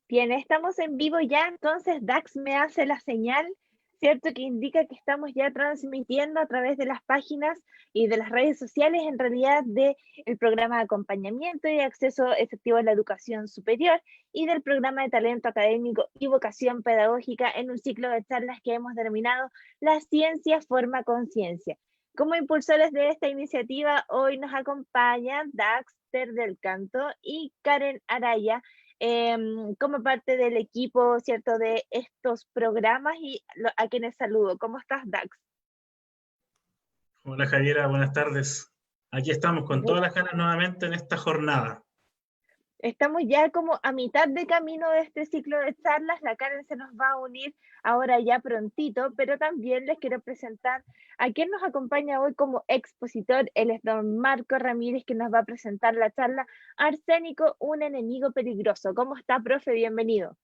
Bien, estamos en vivo ya, entonces Dax me hace la señal, ¿cierto? Que indica que estamos ya transmitiendo a través de las páginas y de las redes sociales, en realidad, del programa de acompañamiento y acceso efectivo a la educación superior y del programa de talento académico y vocación pedagógica en un ciclo de charlas que hemos denominado La ciencia forma conciencia. Como impulsores de esta iniciativa, hoy nos acompañan Daxter del Canto y Karen Araya, como parte del equipo, ¿cierto?, de estos programas y a quienes saludo. ¿Cómo estás, Dax? Hola Javiera, buenas tardes. Aquí estamos con todas las ganas nuevamente en esta jornada. Estamos ya como a mitad de camino de este ciclo de charlas. La Karen se nos va a unir ahora ya prontito, pero también les quiero presentar a quien nos acompaña hoy como expositor. Él es don Marco Ramírez, que nos va a presentar la charla Arsénico, un enemigo peligroso. ¿Cómo está, profe? Bienvenido.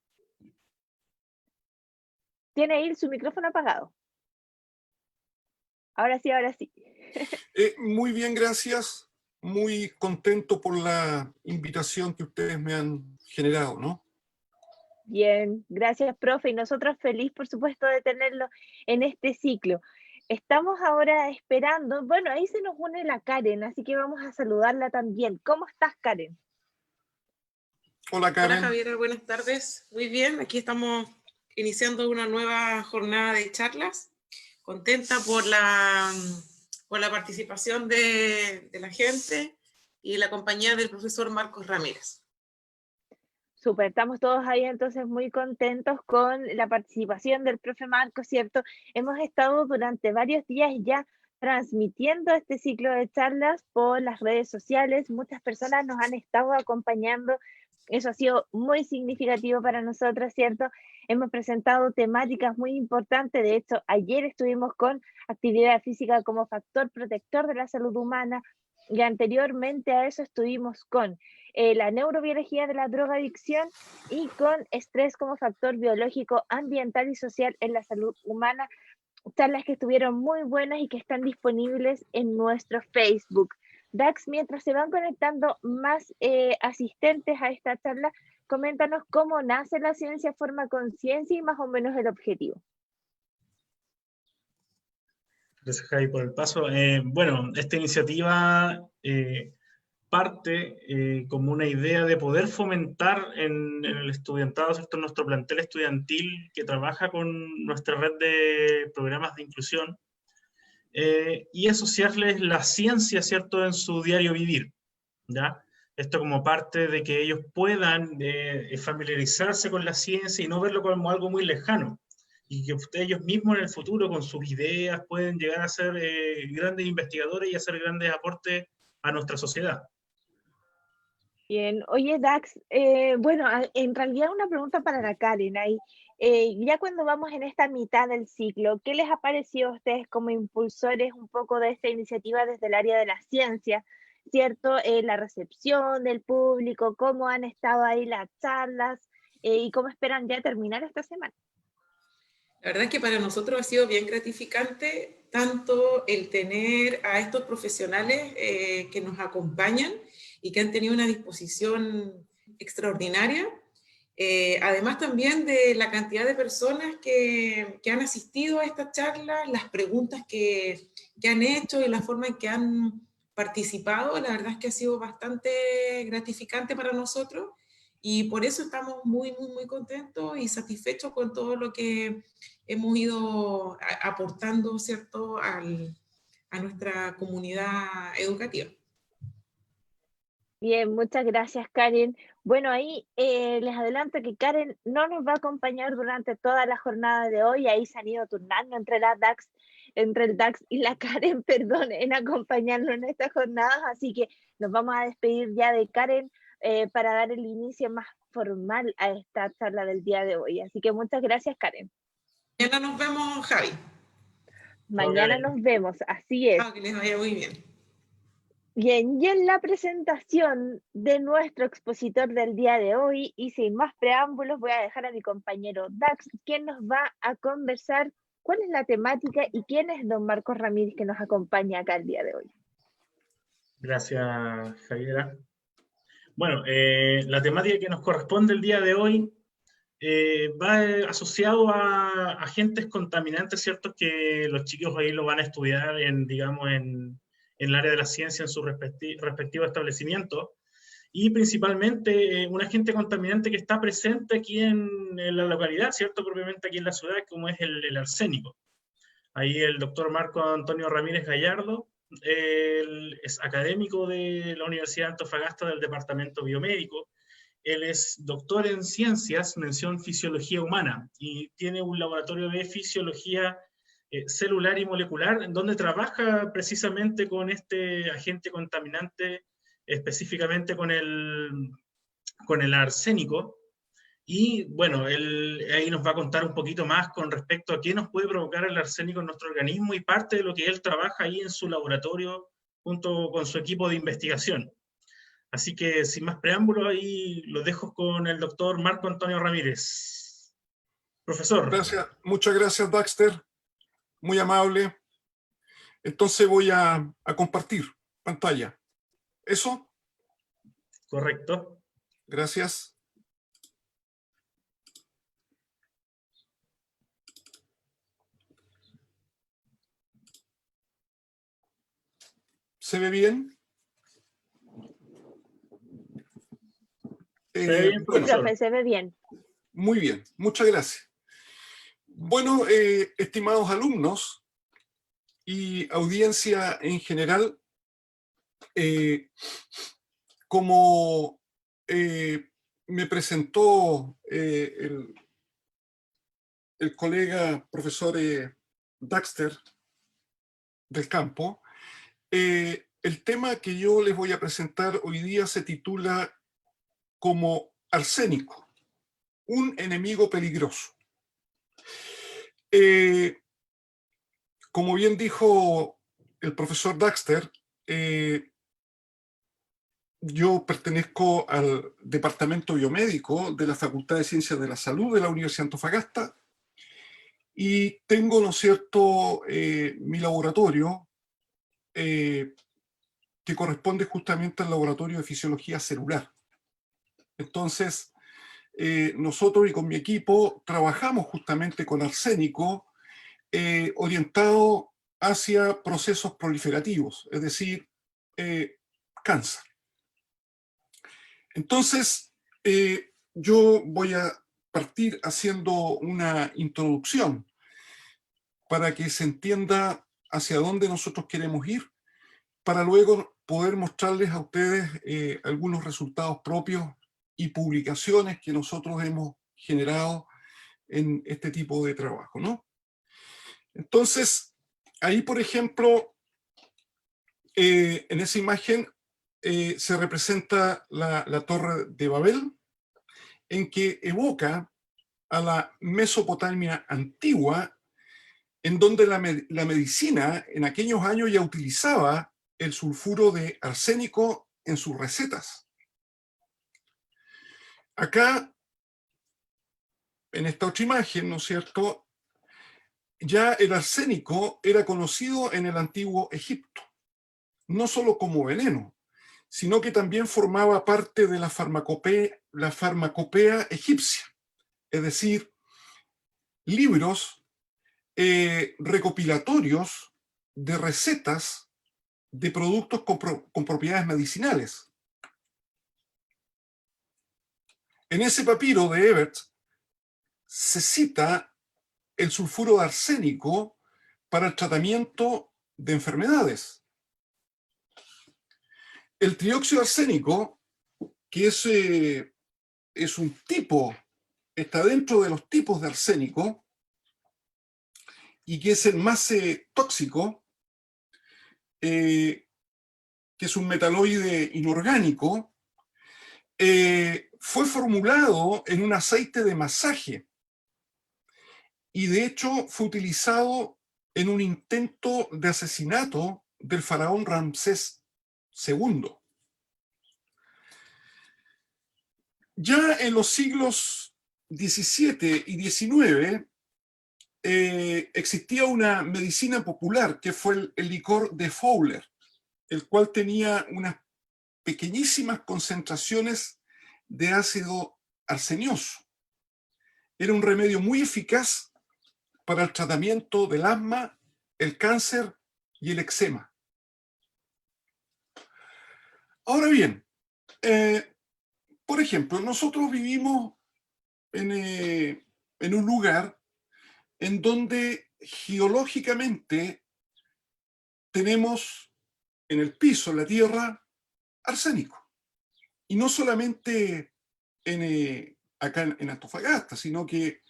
Tiene ahí su micrófono apagado. Ahora sí, ahora sí. Muy bien, gracias. Muy contento por la invitación que ustedes me han generado, ¿no? Bien, gracias, profe. Y nosotros feliz, por supuesto, de tenerlo en este ciclo. Estamos ahora esperando, bueno, ahí se nos une la Karen, así que vamos a saludarla también. ¿Cómo estás, Karen? Hola, Karen. Hola, Javiera, buenas tardes. Muy bien, aquí estamos iniciando una nueva jornada de charlas. Contenta por la participación de la gente y la compañía del profesor Marcos Ramírez. Súper, estamos todos ahí entonces muy contentos con la participación del profe Marco, ¿cierto? Hemos estado durante varios días ya transmitiendo este ciclo de charlas por las redes sociales. Muchas personas nos han estado acompañando. Eso ha sido muy significativo para nosotros, ¿cierto? Hemos presentado temáticas muy importantes. De hecho, ayer estuvimos con actividad física como factor protector de la salud humana y anteriormente a eso estuvimos con la neurobiología de la drogadicción y con estrés como factor biológico, ambiental y social en la salud humana. Charlas que estuvieron muy buenas y que están disponibles en nuestro Facebook. Dax, mientras se van conectando más asistentes a esta charla, coméntanos cómo nace la ciencia forma conciencia y más o menos el objetivo. Gracias, Javi, por el paso. Bueno, esta iniciativa parte como una idea de poder fomentar en el estudiantado, ¿cierto?, en nuestro plantel estudiantil que trabaja con nuestra red de programas de inclusión, y asociarles la ciencia, ¿cierto?, en su diario vivir, ¿ya? Esto como parte de que ellos puedan familiarizarse con la ciencia y no verlo como algo muy lejano, y que ellos mismos en el futuro con sus ideas pueden llegar a ser grandes investigadores y hacer grandes aportes a nuestra sociedad. Bien, oye Dax, bueno, en realidad una pregunta para la Karen ahí. Ya cuando vamos en esta mitad del ciclo, ¿qué les ha parecido a ustedes como impulsores un poco de esta iniciativa desde el área de la ciencia? ¿Cierto? La recepción del público, cómo han estado ahí las charlas y cómo esperan ya terminar esta semana. La verdad es que para nosotros ha sido bien gratificante tanto el tener a estos profesionales que nos acompañan y que han tenido una disposición extraordinaria, además también de la cantidad de personas que han asistido a esta charla, las preguntas que han hecho y la forma en que han participado. La verdad es que ha sido bastante gratificante para nosotros y por eso estamos muy contentos y satisfechos con todo lo que hemos ido aportando, ¿cierto?, a nuestra comunidad educativa. Bien, muchas gracias, Karen. Bueno, ahí les adelanto que Karen no nos va a acompañar durante toda la jornada de hoy. Ahí se han ido turnando entre el Dax y la Karen, perdón, en acompañarnos en estas jornadas. Así que nos vamos a despedir ya de Karen para dar el inicio más formal a esta charla del día de hoy. Así que muchas gracias, Karen. Mañana nos vemos, Javi. Mañana nos vemos, así es. Que les vaya muy bien. Bien, y en la presentación de nuestro expositor del día de hoy, y sin más preámbulos, voy a dejar a mi compañero Dax, quien nos va a conversar cuál es la temática y quién es don Marcos Ramírez que nos acompaña acá el día de hoy. Gracias, Javiera. Bueno, la temática que nos corresponde el día de hoy va asociado a agentes contaminantes, ¿cierto? Que los chicos ahí lo van a estudiar digamos, en el área de la ciencia en su respectivo establecimiento. Y principalmente un agente contaminante que está presente aquí en la localidad, ¿cierto? Propiamente aquí en la ciudad, como es el arsénico. Ahí el doctor Marco Antonio Ramírez Gallardo, él es académico de la Universidad de Antofagasta del Departamento Biomédico. Él es doctor en ciencias, mención fisiología humana, y tiene un laboratorio de fisiología celular y molecular, en donde trabaja precisamente con este agente contaminante, específicamente con el arsénico. Y bueno, él ahí nos va a contar un poquito más con respecto a qué nos puede provocar el arsénico en nuestro organismo y parte de lo que él trabaja ahí en su laboratorio junto con su equipo de investigación. Así que sin más preámbulos, ahí lo dejo con el doctor Marco Antonio Ramírez. Profesor. Gracias, muchas gracias, Daxter. Muy amable. Entonces voy a compartir pantalla. ¿Eso? Correcto. Gracias. ¿Se ve bien? ¿Se ve bien, Sí, profesor? profe, se ve bien. Muy bien, muchas gracias. Bueno, estimados alumnos y audiencia en general, como me presentó el colega profesor Daxter del campo, el tema que yo les voy a presentar hoy día se titula como arsénico, un enemigo peligroso. Como bien dijo el profesor Daxter, yo pertenezco al Departamento Biomédico de la Facultad de Ciencias de la Salud de la Universidad de Antofagasta y tengo, ¿no es cierto?, mi laboratorio que corresponde justamente al laboratorio de fisiología celular. Entonces, nosotros y con mi equipo trabajamos justamente con arsénico orientado hacia procesos proliferativos, es decir, cáncer. Entonces, yo voy a partir haciendo una introducción para que se entienda hacia dónde nosotros queremos ir, para luego poder mostrarles a ustedes algunos resultados propios y publicaciones que nosotros hemos generado en este tipo de trabajo, ¿no? Entonces, ahí, por ejemplo, en esa imagen se representa la Torre de Babel, en que evoca a la Mesopotamia antigua, en donde la medicina en aquellos años ya utilizaba el sulfuro de arsénico en sus recetas. Acá, en esta otra imagen, ¿no es cierto?, ya el arsénico era conocido en el antiguo Egipto, no solo como veneno, sino que también formaba parte de la farmacopea egipcia, es decir, libros recopilatorios de recetas de productos con propiedades medicinales. En ese papiro de Ebert se cita el sulfuro de arsénico para el tratamiento de enfermedades. El trióxido de arsénico, que es un tipo, está dentro de los tipos de arsénico y que es el más tóxico, que es un metaloide inorgánico, fue formulado en un aceite de masaje y de hecho fue utilizado en un intento de asesinato del faraón Ramsés II. Ya en los siglos XVII y XIX existía una medicina popular que fue el licor de Fowler, el cual tenía unas pequeñísimas concentraciones de ácido arsenioso. era un remedio muy eficaz para el tratamiento del asma, el cáncer y el eczema. Ahora bien, por ejemplo, nosotros vivimos en un lugar en donde geológicamente tenemos en el piso, en la tierra, arsénico. Y no solamente acá en Antofagasta, sino que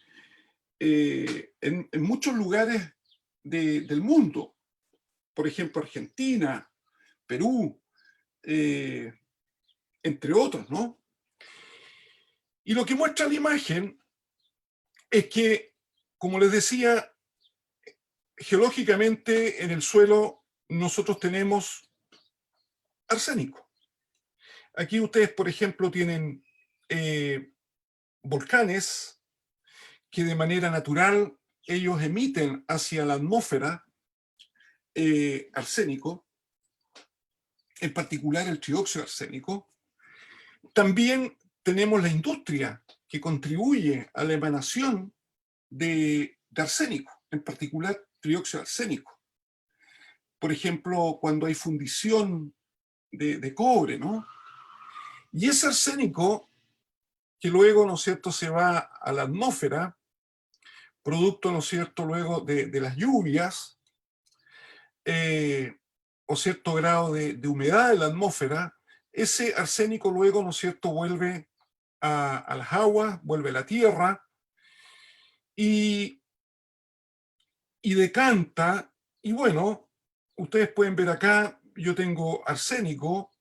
en muchos lugares del mundo. Por ejemplo, Argentina, Perú, entre otros, ¿no? Y lo que muestra la imagen es que, como les decía, geológicamente en el suelo nosotros tenemos arsénico. Aquí ustedes, por ejemplo, tienen volcanes que de manera natural ellos emiten hacia la atmósfera arsénico, en particular el trióxido de arsénico. También tenemos la industria que contribuye a la emanación de arsénico, en particular trióxido de arsénico. Por ejemplo, cuando hay fundición de cobre, ¿no? Y ese arsénico que luego, ¿no es cierto?, se va a la atmósfera, producto, ¿no es cierto?, luego de las lluvias, o cierto grado de humedad en la atmósfera, ese arsénico luego, ¿no es cierto?, vuelve a las aguas, vuelve a la tierra y decanta. Y bueno, ustedes pueden ver acá, yo tengo arsénico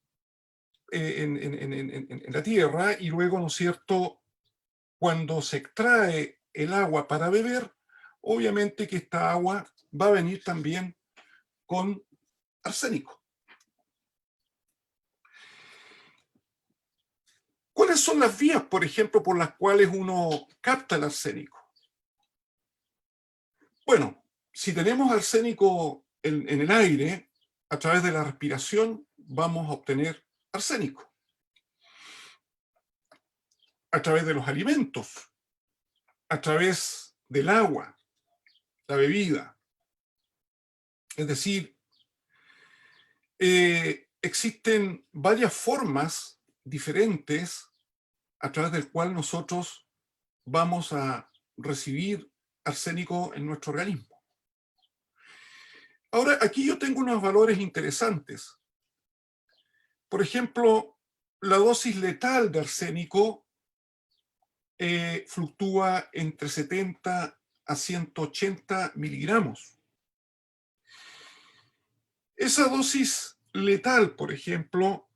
en la tierra y luego, ¿no es cierto?, cuando se extrae el agua para beber, obviamente que esta agua va a venir también con arsénico. ¿Cuáles son las vías, por ejemplo, por las cuales uno capta el arsénico? Bueno, si tenemos arsénico en el aire, a través de la respiración vamos a obtener arsénico. A través de los alimentos, a través del agua, la bebida. Es decir, existen varias formas diferentes a través del cual nosotros vamos a recibir arsénico en nuestro organismo. Ahora, aquí yo tengo unos valores interesantes. Por ejemplo, la dosis letal de arsénico fluctúa entre 70 a 180 miligramos. Esa dosis letal, por ejemplo,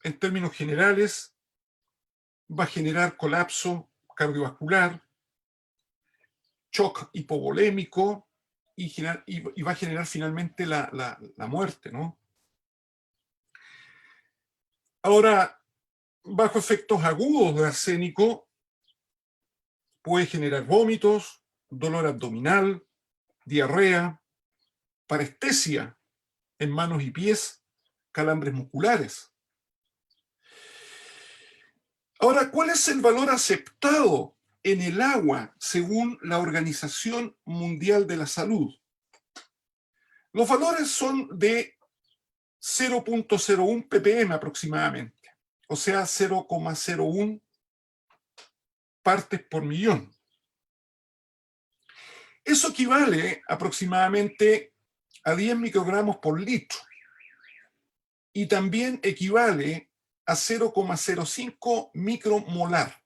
en términos generales, va a generar colapso cardiovascular, shock hipovolémico y va a generar finalmente la muerte, ¿no? Ahora, bajo efectos agudos de arsénico, puede generar vómitos, dolor abdominal, diarrea, parestesia en manos y pies, calambres musculares. Ahora, ¿cuál es el valor aceptado en el agua según la Organización Mundial de la Salud? Los valores son de 0.01 ppm aproximadamente, o sea, 0,01 partes por millón. Eso equivale aproximadamente a 10 microgramos por litro y también equivale a 0,05 micromolar.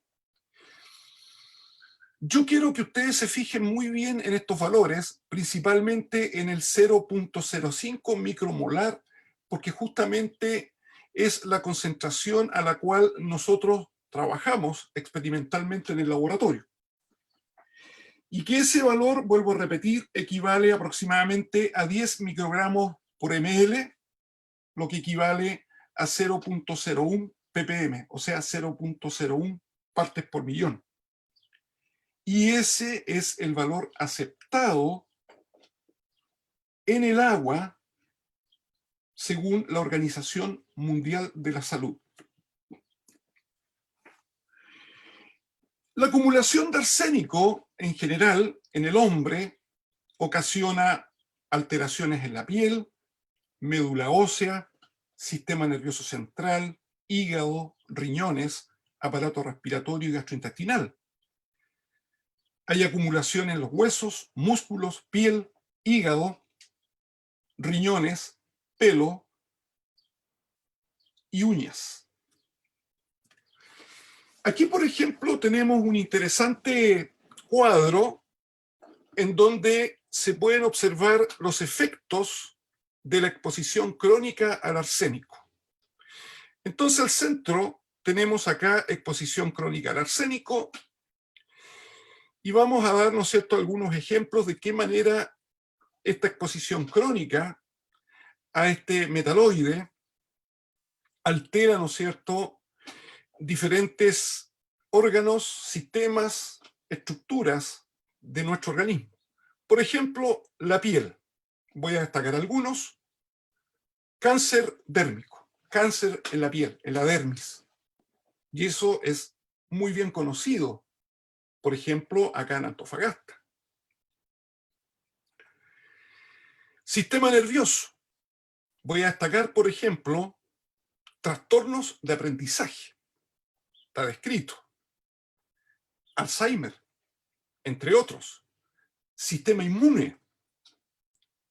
Yo quiero que ustedes se fijen muy bien en estos valores, principalmente en el 0.05 micromolar, porque justamente es la concentración a la cual nosotros trabajamos experimentalmente en el laboratorio. Y que ese valor, vuelvo a repetir, equivale aproximadamente a 10 microgramos por ml, lo que equivale a 0.01 ppm, o sea, 0.01 partes por millón. Y ese es el valor aceptado en el agua según la Organización Mundial de la Salud. La acumulación de arsénico, en general, en el hombre, ocasiona alteraciones en la piel, médula ósea, sistema nervioso central, hígado, riñones, aparato respiratorio y gastrointestinal. Hay acumulación en los huesos, músculos, piel, hígado, riñones, pelo y uñas. Aquí, por ejemplo, tenemos un interesante cuadro en donde se pueden observar los efectos de la exposición crónica al arsénico. Entonces, al centro tenemos acá exposición crónica al arsénico y vamos a dar, ¿no es cierto?, algunos ejemplos de qué manera esta exposición crónica a este metaloide altera, ¿no es cierto?, diferentes órganos, sistemas, estructuras de nuestro organismo. Por ejemplo, la piel. Voy a destacar algunos. Cáncer dérmico, cáncer en la piel, en la dermis. Y eso es muy bien conocido, por ejemplo, acá en Antofagasta. Sistema nervioso. Voy a destacar, por ejemplo, trastornos de aprendizaje. Está descrito. Alzheimer, entre otros. Sistema inmune.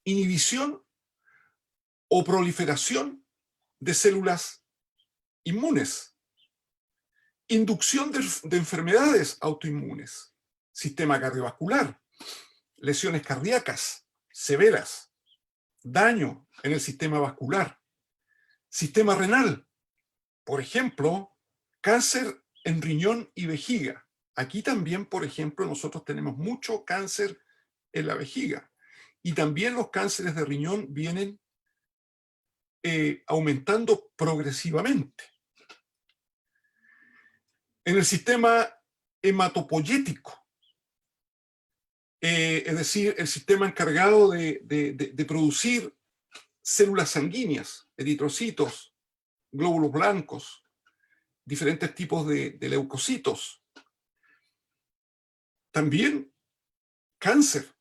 Inhibición o proliferación de células inmunes. Inducción de enfermedades autoinmunes. Sistema cardiovascular. Lesiones cardíacas severas. Daño en el sistema vascular. Sistema renal. Por ejemplo, cáncer en riñón y vejiga. Aquí también, por ejemplo, nosotros tenemos mucho cáncer en la vejiga. Y también los cánceres de riñón vienen aumentando progresivamente. En el sistema hematopoyético, es decir, el sistema encargado de producir células sanguíneas, eritrocitos, glóbulos blancos, diferentes tipos de leucocitos. También cáncer,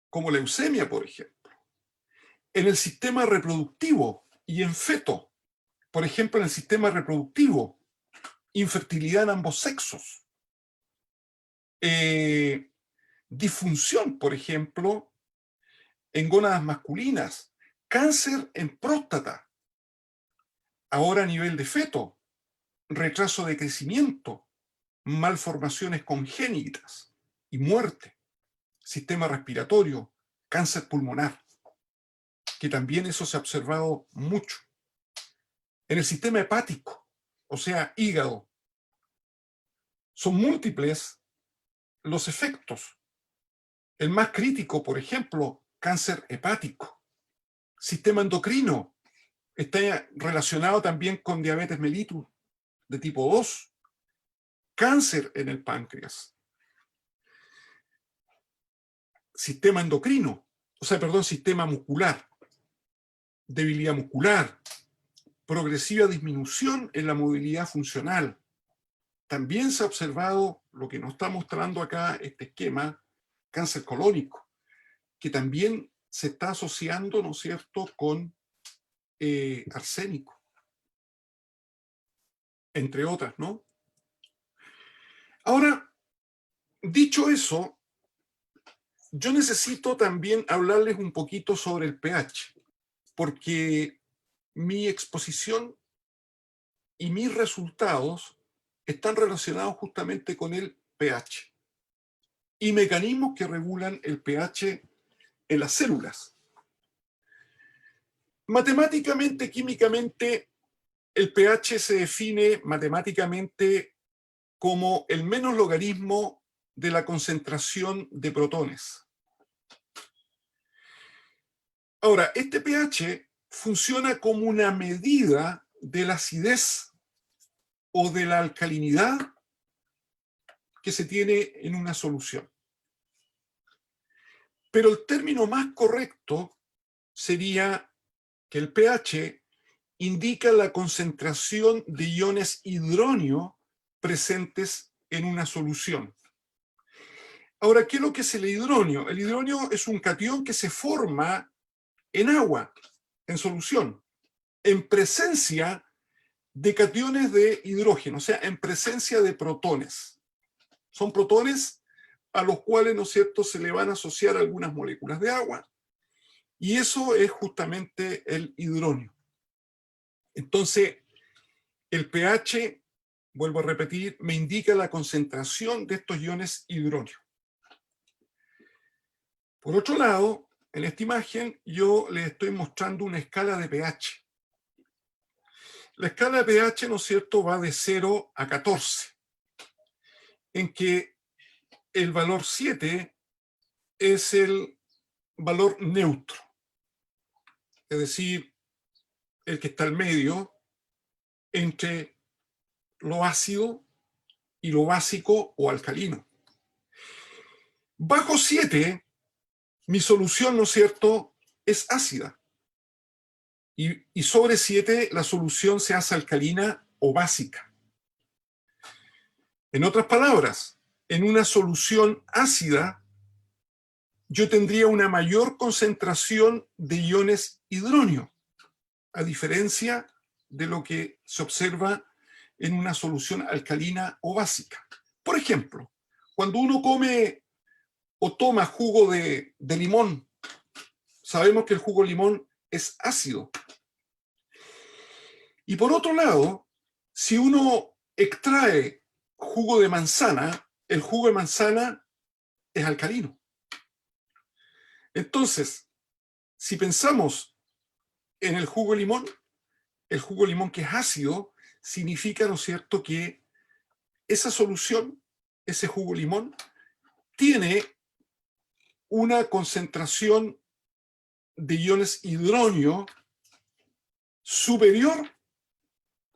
como leucemia, por ejemplo. En el sistema reproductivo y en feto, por ejemplo, en el sistema reproductivo, infertilidad en ambos sexos. Disfunción, por ejemplo, en gónadas masculinas, cáncer en próstata, ahora a nivel de feto, retraso de crecimiento, malformaciones congénitas y muerte, sistema respiratorio, cáncer pulmonar, que también eso se ha observado mucho. En el sistema hepático, o sea, hígado, son múltiples los efectos. El más crítico, por ejemplo, cáncer hepático. Sistema endocrino, está relacionado también con diabetes mellitus de tipo 2. Cáncer en el páncreas. Sistema endocrino, sistema muscular. Debilidad muscular. Progresiva disminución en la movilidad funcional. También se ha observado lo que nos está mostrando acá este esquema, cáncer colónico, que también se está asociando, ¿no es cierto?, con arsénico, entre otras, ¿no? Ahora, dicho eso, yo necesito también hablarles un poquito sobre el pH, porque mi exposición y mis resultados están relacionados justamente con el pH y mecanismos que regulan el pH en las células. Matemáticamente, químicamente, el pH se define matemáticamente como el menos logaritmo de la concentración de protones. Ahora, este pH funciona como una medida de la acidez o de la alcalinidad que se tiene en una solución. Pero el término más correcto sería que el pH indica la concentración de iones hidronio presentes en una solución. Ahora, ¿qué es lo que es el hidronio? El hidronio es un catión que se forma en agua, en solución, en presencia de cationes de hidrógeno, o sea, en presencia de protones. Son protones a los cuales, ¿no es cierto?, se le van a asociar algunas moléculas de agua, y eso es justamente el hidronio. Entonces, el pH, vuelvo a repetir, me indica la concentración de estos iones hidronio. Por otro lado, en esta imagen yo les estoy mostrando una escala de pH. La escala de pH, ¿no es cierto?, va de 0 a 14, en que el valor 7 es el valor neutro, es decir, el que está al medio entre lo ácido y lo básico o alcalino. Bajo 7, mi solución, ¿no es cierto?, es ácida. Y sobre 7, la solución se hace alcalina o básica. En otras palabras, en una solución ácida, yo tendría una mayor concentración de iones hidronio, a diferencia de lo que se observa en una solución alcalina o básica. Por ejemplo, cuando uno come o toma jugo de limón, sabemos que el jugo de limón es ácido. Y por otro lado, si uno extrae jugo de manzana, el jugo de manzana es alcalino. Entonces, si pensamos en el jugo de limón que es ácido, significa, ¿no es cierto?, que esa solución, ese jugo de limón, tiene una concentración de iones hidronio superior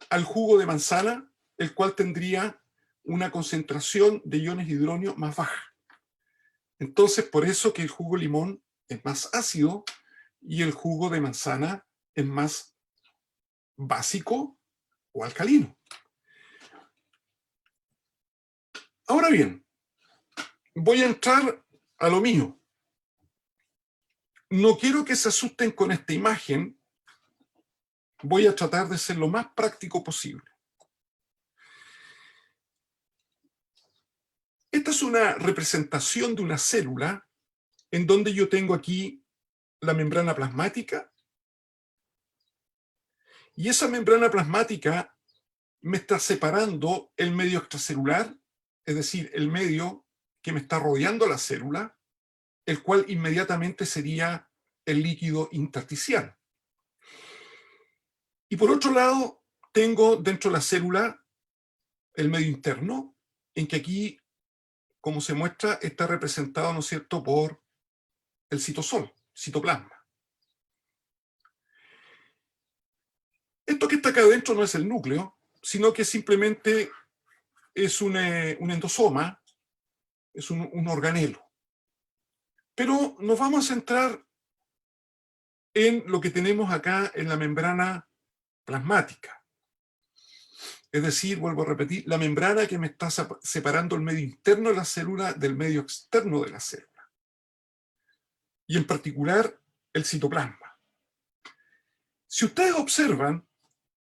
al jugo de manzana, el cual tendría una concentración de iones hidronio más baja. Entonces, por eso que el jugo de limón es más ácido y el jugo de manzana es más básico o alcalino. Ahora bien, voy a entrar a lo mío. No quiero que se asusten con esta imagen. Voy a tratar de ser lo más práctico posible. Esta es una representación de una célula en donde yo tengo aquí la membrana plasmática, y esa membrana plasmática me está separando el medio extracelular, es decir, el medio que me está rodeando la célula, el cual inmediatamente sería el líquido intersticial. Y por otro lado, tengo dentro de la célula el medio interno, en que aquí, como se muestra, está representado, ¿no es cierto?, por el citosol, citoplasma. Esto que está acá adentro no es el núcleo, sino que simplemente es un endosoma, es un organelo. Pero nos vamos a centrar en lo que tenemos acá en la membrana plasmática. Es decir, vuelvo a repetir, la membrana que me está separando el medio interno de la célula del medio externo de la célula. Y en particular, el citoplasma. Si ustedes observan,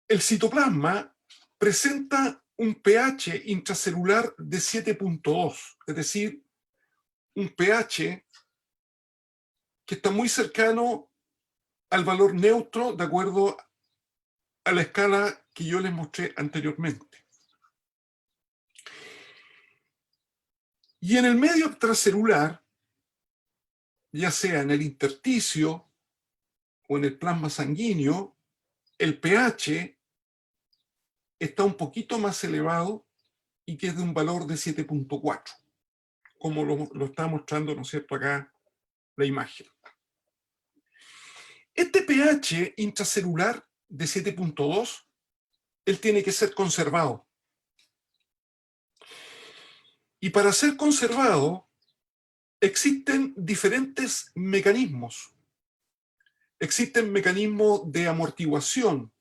el citoplasma presenta un pH intracelular de 7.2, es decir, un pH que está muy cercano al valor neutro de acuerdo a la escala que yo les mostré anteriormente. Y en el medio extracelular, ya sea en el intersticio o en el plasma sanguíneo, el pH está un poquito más elevado y que es de un valor de 7.4, como lo está mostrando, ¿no es cierto?, acá la imagen. Este pH intracelular de 7.2, él tiene que ser conservado. Y para ser conservado, existen diferentes mecanismos. Existen mecanismos de amortiguación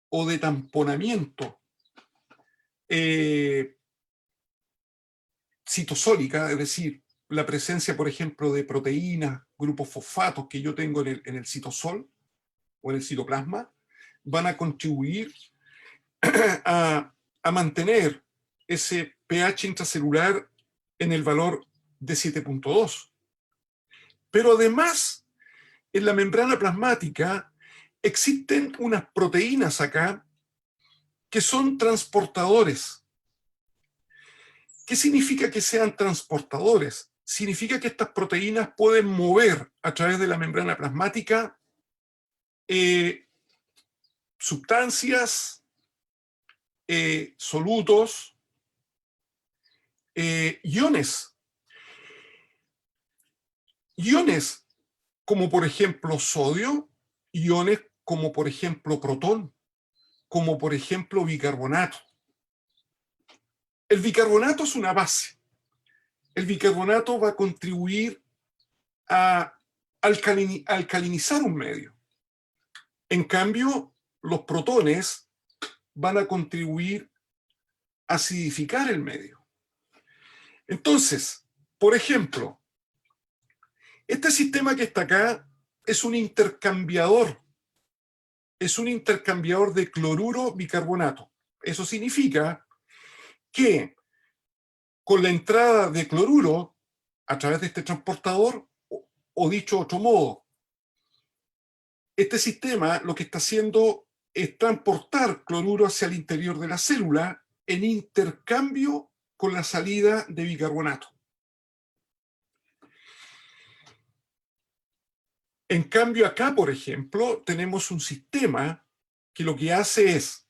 o de tamponamiento citosólica, es decir, la presencia, por ejemplo, de proteínas, grupos fosfatos que yo tengo en el citosol o en el citoplasma, van a contribuir a mantener ese pH intracelular en el valor de 7.2. Pero además, en la membrana plasmática existen unas proteínas acá que son transportadores. ¿Qué significa que sean transportadores? Significa que estas proteínas pueden mover a través de la membrana plasmática sustancias, solutos, iones. Iones como por ejemplo sodio, iones como por ejemplo protón, como por ejemplo bicarbonato. El bicarbonato es una base. El bicarbonato va a contribuir a alcalinizar un medio. En cambio, los protones van a contribuir a acidificar el medio. Entonces, por ejemplo, este sistema que está acá es un intercambiador. Es un intercambiador de cloruro bicarbonato. Eso significa que con la entrada de cloruro a través de este transportador, o dicho de otro modo, este sistema lo que está haciendo es transportar cloruro hacia el interior de la célula en intercambio con la salida de bicarbonato. En cambio acá, por ejemplo, tenemos un sistema que lo que hace es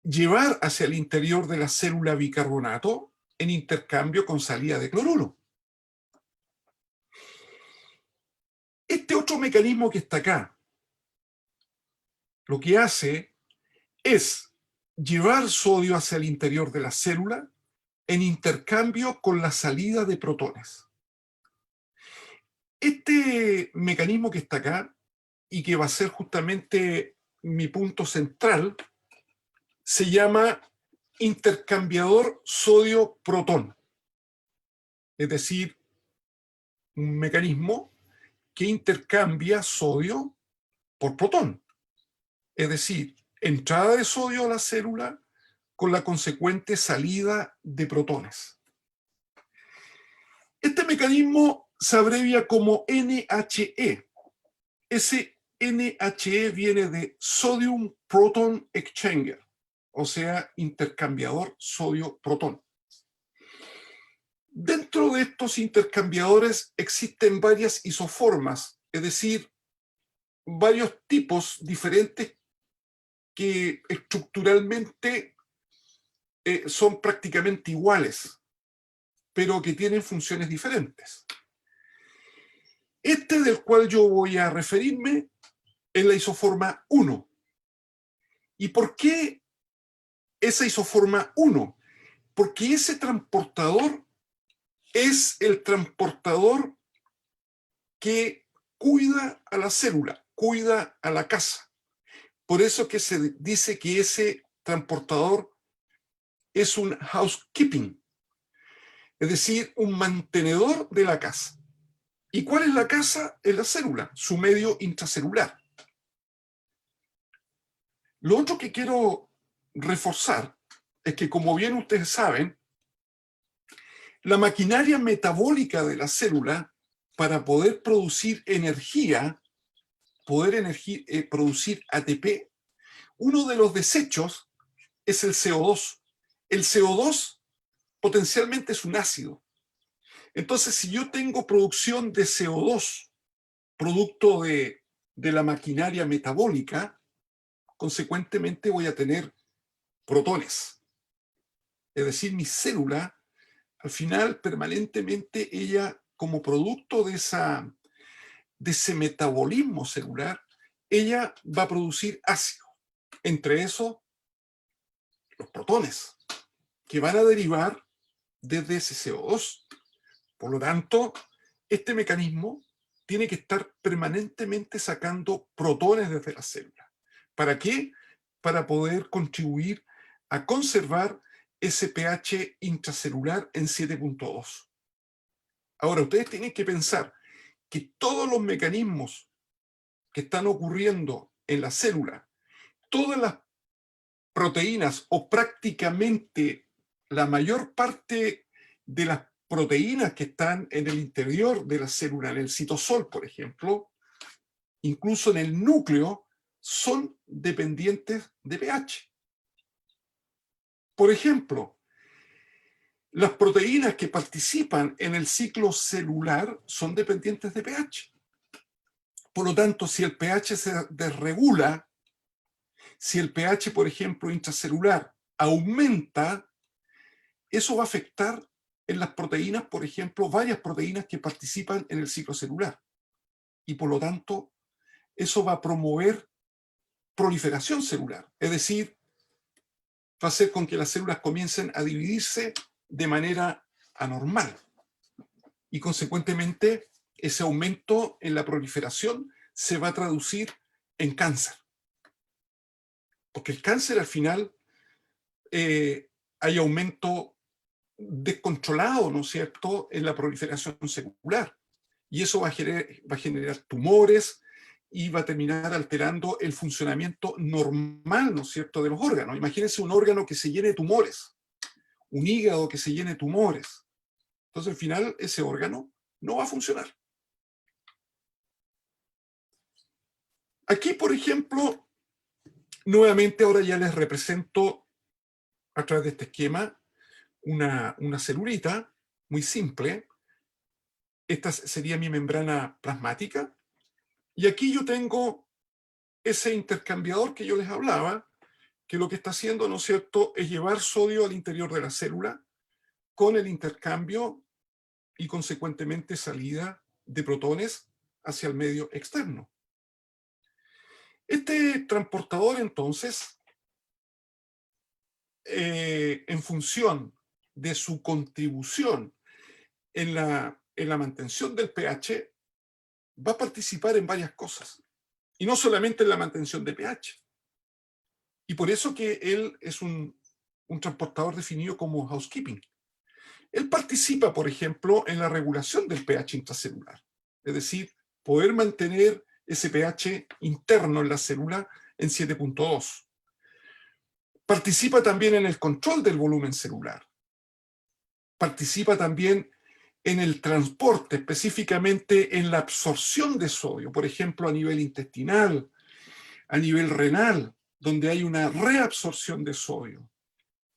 llevar hacia el interior de la célula bicarbonato en intercambio con salida de cloruro. Este otro mecanismo que está acá, lo que hace es llevar sodio hacia el interior de la célula en intercambio con la salida de protones. Este mecanismo que está acá, y que va a ser justamente mi punto central, se llama intercambiador sodio-protón. Es decir, un mecanismo que intercambia sodio por protón. Es decir, entrada de sodio a la célula con la consecuente salida de protones. Este mecanismo se abrevia como NHE. Ese NHE viene de Sodium Proton Exchanger, o sea, intercambiador sodio-protón. Dentro de estos intercambiadores existen varias isoformas, es decir, varios tipos diferentes que estructuralmente son prácticamente iguales, pero que tienen funciones diferentes. Este del cual yo voy a referirme es la isoforma 1. ¿Y por qué esa isoforma 1? Porque ese transportador es el transportador que cuida a la célula, cuida a la casa. Por eso que se dice que ese transportador es un housekeeping, es decir, un mantenedor de la casa. ¿Y cuál es la casa? Es la célula, su medio intracelular. Lo otro que quiero reforzar es que, como bien ustedes saben, la maquinaria metabólica de la célula, para poder producir energía, producir ATP, uno de los desechos es el CO2. El CO2 potencialmente es un ácido. Entonces, si yo tengo producción de CO2, producto de la maquinaria metabólica, consecuentemente voy a tener protones. Es decir, mi célula, al final, permanentemente, ella, como producto de ese metabolismo celular, ella va a producir ácido. Entre esos, los protones, que van a derivar desde ese CO2. Por lo tanto, este mecanismo tiene que estar permanentemente sacando protones desde la célula. ¿Para qué? Para poder contribuir a conservar ese pH intracelular en 7.2. Ahora, ustedes tienen que pensar que todos los mecanismos que están ocurriendo en la célula, todas las proteínas o prácticamente la mayor parte de las proteínas que están en el interior de la célula, en el citosol, por ejemplo, incluso en el núcleo, son dependientes de pH. Por ejemplo, las proteínas que participan en el ciclo celular son dependientes de pH. Por lo tanto, si el pH se desregula, si el pH, por ejemplo, intracelular aumenta, eso va a afectar en las proteínas, por ejemplo, varias proteínas que participan en el ciclo celular. Y por lo tanto, eso va a promover proliferación celular. Es decir, va a hacer con que las células comiencen a dividirse de manera anormal. Y consecuentemente, ese aumento en la proliferación se va a traducir en cáncer. Porque el cáncer al final hay aumento descontrolado, ¿no es cierto?, en la proliferación celular. Y eso va a generar tumores y va a terminar alterando el funcionamiento normal, ¿no es cierto?, de los órganos. Imagínense un órgano que se llene de tumores, un hígado que se llene de tumores. Entonces, al final, ese órgano no va a funcionar. Aquí, por ejemplo, nuevamente ahora ya les represento a través de este esquema una celulita muy simple. Esta sería mi membrana plasmática. Y aquí yo tengo ese intercambiador que yo les hablaba, que lo que está haciendo, ¿no es cierto?, es llevar sodio al interior de la célula con el intercambio y consecuentemente salida de protones hacia el medio externo. Este transportador, entonces, en función de su contribución en la mantención del pH, va a participar en varias cosas. Y no solamente en la mantención de pH. Y por eso que él es un transportador definido como housekeeping. Él participa, por ejemplo, en la regulación del pH intracelular. Es decir, poder mantener ese pH interno en la célula en 7.2. Participa también en el control del volumen celular. Participa también en el transporte, específicamente en la absorción de sodio, por ejemplo, a nivel intestinal, a nivel renal, donde hay una reabsorción de sodio.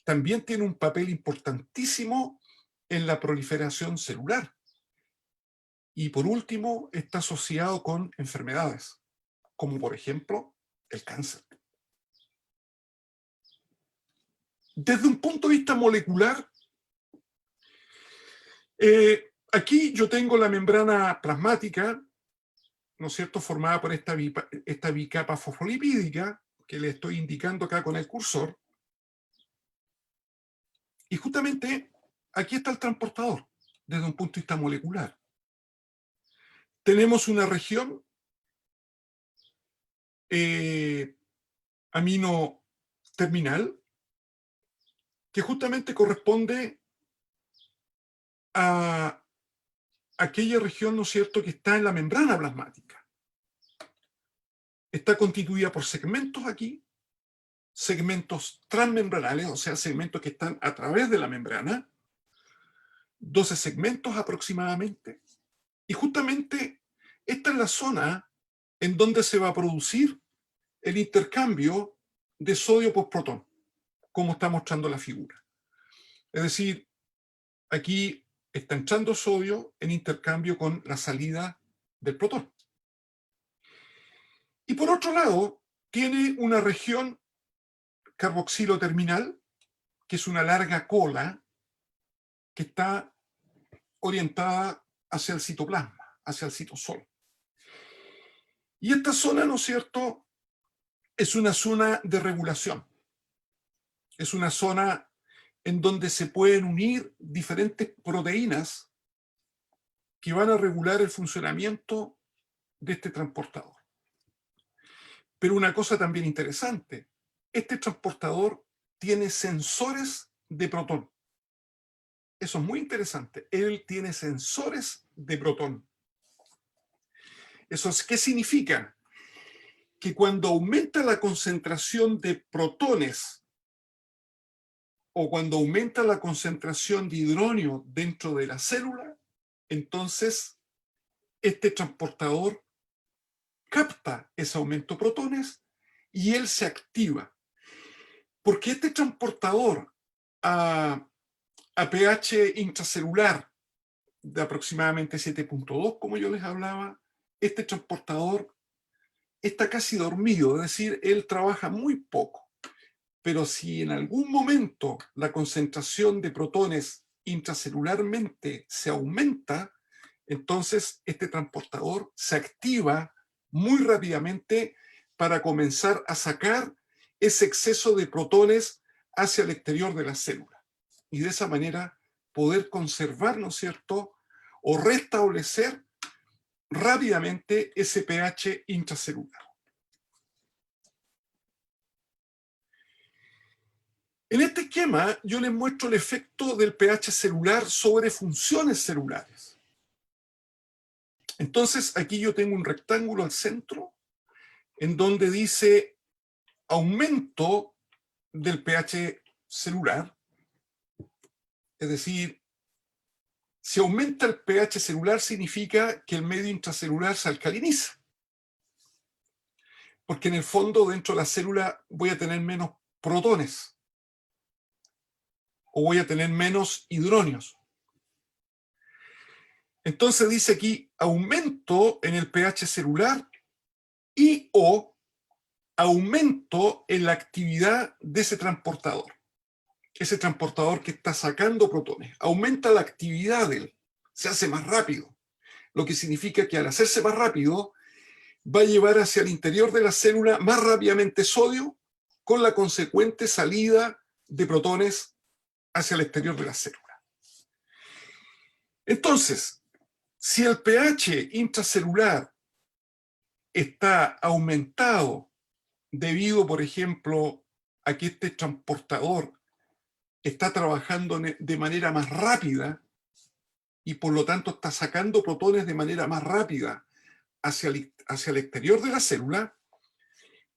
También tiene un papel importantísimo en la proliferación celular. Y por último, está asociado con enfermedades, como por ejemplo el cáncer. Desde un punto de vista molecular, aquí yo tengo la membrana plasmática, ¿no es cierto?, formada por esta bicapa fosfolipídica, que le estoy indicando acá con el cursor. Y justamente aquí está el transportador, desde un punto de vista molecular. Tenemos una región amino terminal que justamente corresponde a aquella región, ¿no es cierto?, que está en la membrana plasmática. Está constituida por segmentos aquí, segmentos transmembranales, o sea, segmentos que están a través de la membrana, 12 segmentos aproximadamente, y justamente esta es la zona en donde se va a producir el intercambio de sodio por protón, como está mostrando la figura. Es decir, aquí está entrando sodio en intercambio con la salida del protón. Y por otro lado, tiene una región carboxilo terminal, que es una larga cola que está orientada hacia el citoplasma, hacia el citosol. Y esta zona, ¿no es cierto?, es una zona de regulación. Es una zona en donde se pueden unir diferentes proteínas que van a regular el funcionamiento de este transportador. Pero una cosa también interesante, este transportador tiene sensores de protón. Eso es muy interesante. Él tiene sensores de protón. ¿Qué significa? Que cuando aumenta la concentración de protones o cuando aumenta la concentración de hidrógeno dentro de la célula, entonces este transportador capta ese aumento de protones y él se activa. Porque este transportador a pH intracelular de aproximadamente 7.2, como yo les hablaba, este transportador está casi dormido, es decir, él trabaja muy poco. Pero si en algún momento la concentración de protones intracelularmente se aumenta, entonces este transportador se activa muy rápidamente para comenzar a sacar ese exceso de protones hacia el exterior de la célula. Y de esa manera poder conservar, ¿no es cierto?, o restablecer rápidamente ese pH intracelular. En este esquema yo les muestro el efecto del pH celular sobre funciones celulares. Entonces aquí yo tengo un rectángulo al centro en donde dice aumento del pH celular, es decir, si aumenta el pH celular significa que el medio intracelular se alcaliniza, porque en el fondo dentro de la célula voy a tener menos protones o voy a tener menos hidrógenos. Entonces dice aquí aumento en el pH celular y o aumento en la actividad de ese transportador que está sacando protones. Aumenta la actividad de él, se hace más rápido, lo que significa que al hacerse más rápido va a llevar hacia el interior de la célula más rápidamente sodio, con la consecuente salida de protones hacia el exterior de la célula. Entonces, si el pH intracelular está aumentado debido, por ejemplo, a que este transportador está trabajando de manera más rápida y por lo tanto está sacando protones de manera más rápida hacia el exterior de la célula,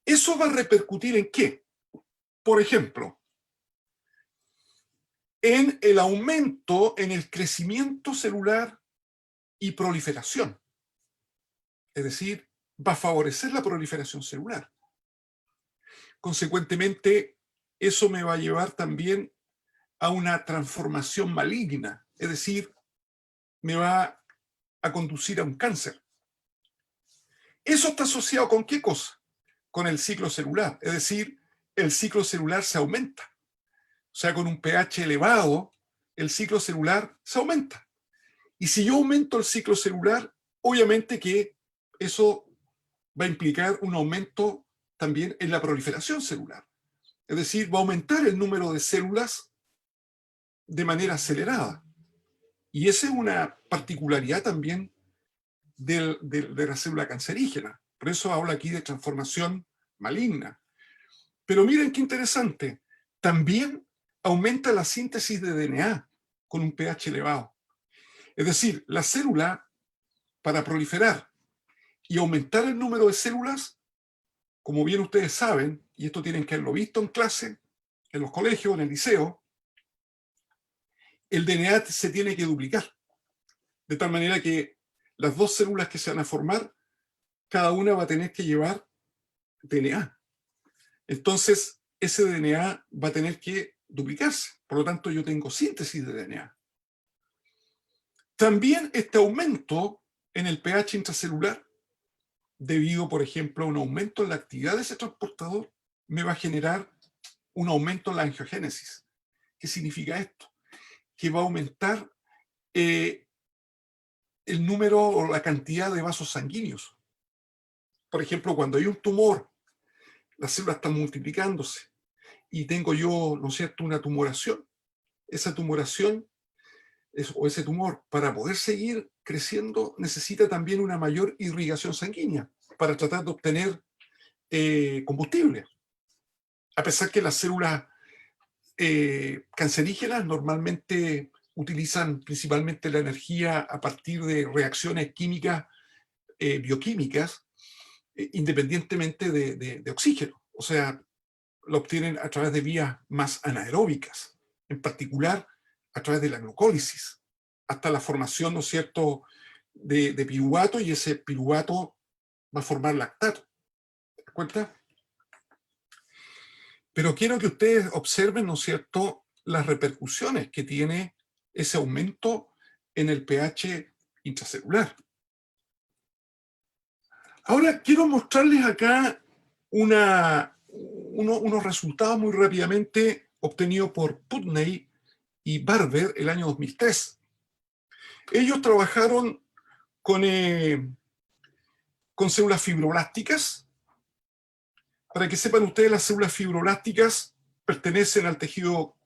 eso va a repercutir ¿en qué? Por ejemplo, en el aumento en el crecimiento celular y proliferación. Es decir, va a favorecer la proliferación celular. Consecuentemente, eso me va a llevar también a una transformación maligna, es decir, me va a conducir a un cáncer. Eso está asociado ¿con qué cosa? Con el ciclo celular, es decir, el ciclo celular se aumenta. O sea, con un pH elevado, el ciclo celular se aumenta. Y si yo aumento el ciclo celular, obviamente que eso va a implicar un aumento también en la proliferación celular. Es decir, va a aumentar el número de células de manera acelerada. Y esa es una particularidad también de la célula cancerígena. Por eso habla aquí de transformación maligna. Pero miren qué interesante. También aumenta la síntesis de DNA con un pH elevado. Es decir, la célula, para proliferar y aumentar el número de células, como bien ustedes saben, y esto tienen que haberlo visto en clase, en los colegios, en el liceo, el DNA se tiene que duplicar. De tal manera que las dos células que se van a formar, cada una va a tener que llevar DNA. Entonces, ese DNA va a tener que duplicarse. Por lo tanto, yo tengo síntesis de DNA. También este aumento en el pH intracelular, debido, por ejemplo, a un aumento en la actividad de ese transportador, me va a generar un aumento en la angiogénesis. ¿Qué significa esto? Que va a aumentar el número o la cantidad de vasos sanguíneos. Por ejemplo, cuando hay un tumor, las células están multiplicándose y tengo yo, ¿no es cierto?, una tumoración. Esa tumoración o ese tumor, para poder seguir creciendo, necesita también una mayor irrigación sanguínea para tratar de obtener combustible. A pesar que las células cancerígenas, normalmente utilizan principalmente la energía a partir de reacciones químicas, bioquímicas, independientemente de oxígeno. O sea, lo obtienen a través de vías más anaeróbicas, en particular a través de la glucólisis, hasta la formación, ¿no es cierto?, de piruvato, y ese piruvato va a formar lactato. ¿Te das cuenta? Pero quiero que ustedes observen, ¿no es cierto?, las repercusiones que tiene ese aumento en el pH intracelular. Ahora quiero mostrarles acá unos resultados muy rápidamente obtenidos por Putney y Barber el año 2003. Ellos trabajaron con células fibroblásticas. Para que sepan ustedes, las células fibroblásticas pertenecen al tejido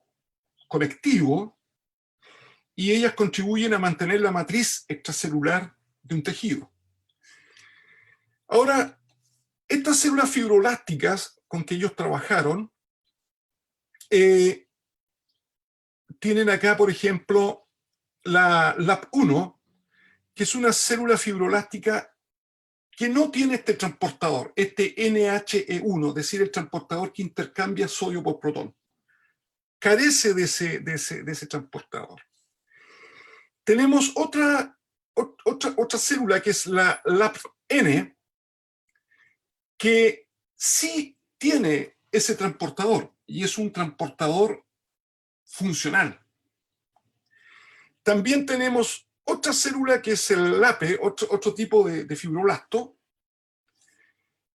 conectivo y ellas contribuyen a mantener la matriz extracelular de un tejido. Ahora, estas células fibroblásticas con que ellos trabajaron tienen acá, por ejemplo, la LAP1, que es una célula fibroblástica que no tiene este transportador, este NHE1, es decir, el transportador que intercambia sodio por protón. Carece de ese transportador. Tenemos otra célula, que es la LAPN, que sí tiene ese transportador, y es un transportador funcional. También tenemos otra célula, que es el LAPE, otro tipo de fibroblasto,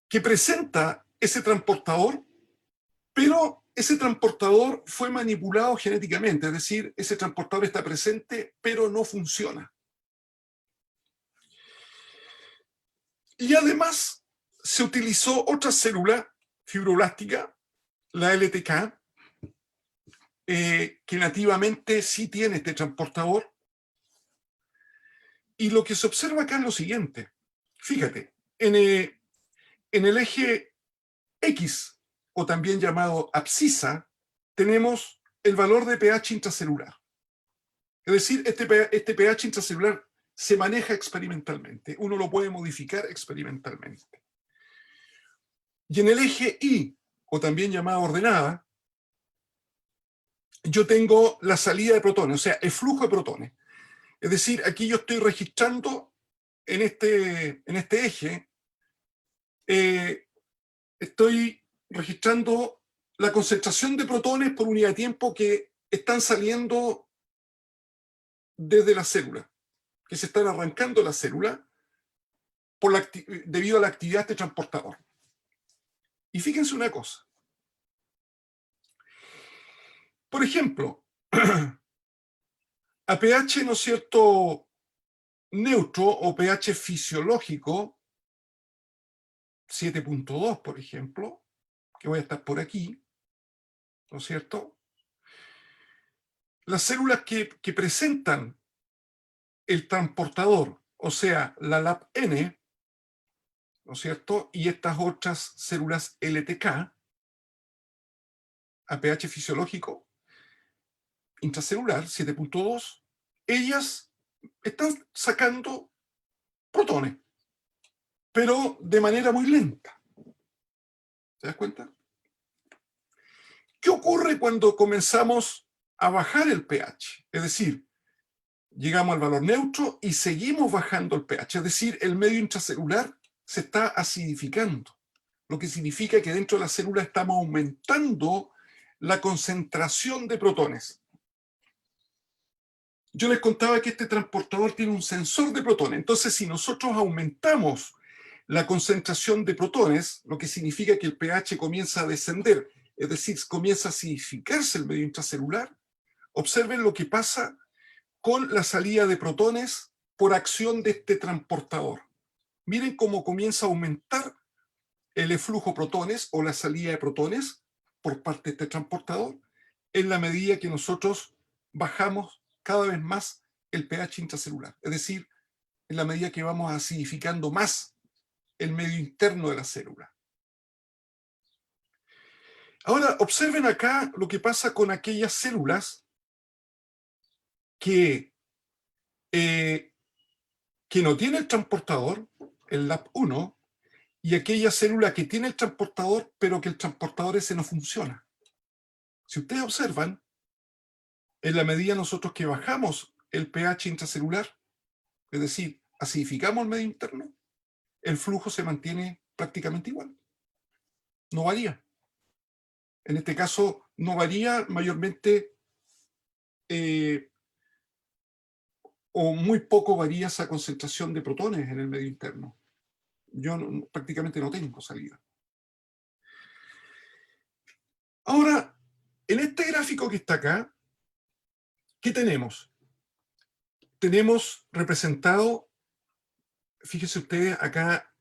que presenta ese transportador, pero ese transportador fue manipulado genéticamente, es decir, ese transportador está presente, pero no funciona. Y además se utilizó otra célula fibroblástica, la LTK, que nativamente sí tiene este transportador. Y lo que se observa acá es lo siguiente. Fíjate, en el eje X, o también llamado abscisa, tenemos el valor de pH intracelular. Es decir, este pH intracelular se maneja experimentalmente. Uno lo puede modificar experimentalmente. Y en el eje Y, o también llamada ordenada, yo tengo la salida de protones, o sea, el flujo de protones. Es decir, aquí yo estoy registrando en este eje, estoy registrando la concentración de protones por unidad de tiempo que están saliendo desde la célula, que se están arrancando la célula debido a la actividad de este transportador. Y fíjense una cosa. Por ejemplo, a pH, ¿no es cierto?, neutro o pH fisiológico, 7.2, por ejemplo, que voy a estar por aquí, ¿no es cierto? Las células que presentan el transportador, o sea, la LAPN, ¿no es cierto?, y estas otras células LTK, a pH fisiológico, intracelular, 7.2, ellas están sacando protones, pero de manera muy lenta. ¿Te das cuenta? ¿Qué ocurre cuando comenzamos a bajar el pH? Es decir, llegamos al valor neutro y seguimos bajando el pH, es decir, el medio intracelular se está acidificando, lo que significa que dentro de la célula estamos aumentando la concentración de protones. Yo les contaba que este transportador tiene un sensor de protones, entonces si nosotros aumentamos la concentración de protones, lo que significa que el pH comienza a descender, es decir, comienza a acidificarse el medio intracelular. Observen lo que pasa con la salida de protones por acción de este transportador. Miren cómo comienza a aumentar el eflujo protones o la salida de protones por parte de este transportador en la medida que nosotros bajamos cada vez más el pH intracelular. Es decir, en la medida que vamos acidificando más el medio interno de la célula. Ahora, observen acá lo que pasa con aquellas células que no tiene el transportador, el LAP1, y aquella célula que tiene el transportador, pero que el transportador ese no funciona. Si ustedes observan, en la medida nosotros que bajamos el pH intracelular, es decir, acidificamos el medio interno, el flujo se mantiene prácticamente igual. No varía. En este caso, no varía mayormente o muy poco varía esa concentración de protones en el medio interno. Yo prácticamente no tengo salida. Ahora, en este gráfico que está acá, ¿qué tenemos? Tenemos representado, fíjense ustedes acá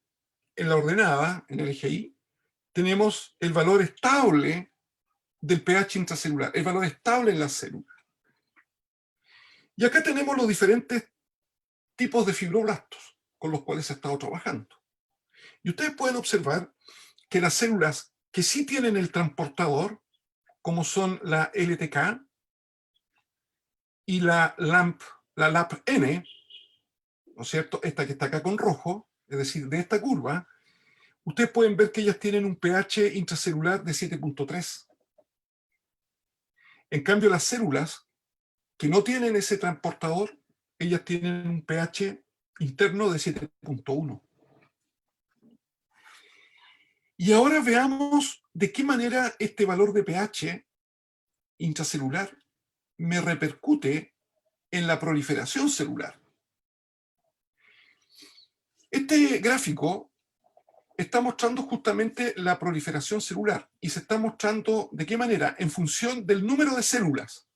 en la ordenada, en el eje Y, tenemos el valor estable del pH intracelular, el valor estable en las células. Y acá tenemos los diferentes tipos de fibroblastos con los cuales se ha estado trabajando. Y ustedes pueden observar que las células que sí tienen el transportador, como son la LTK y la LAP-N, ¿no es cierto? Esta que está acá con rojo, es decir, de esta curva, ustedes pueden ver que ellas tienen un pH intracelular de 7.3. En cambio, las células que no tienen ese transportador, ellas tienen un pH interno de 7.1. Y ahora veamos de qué manera este valor de pH intracelular me repercute en la proliferación celular. Este gráfico está mostrando justamente la proliferación celular y se está mostrando de qué manera, en función del número de células,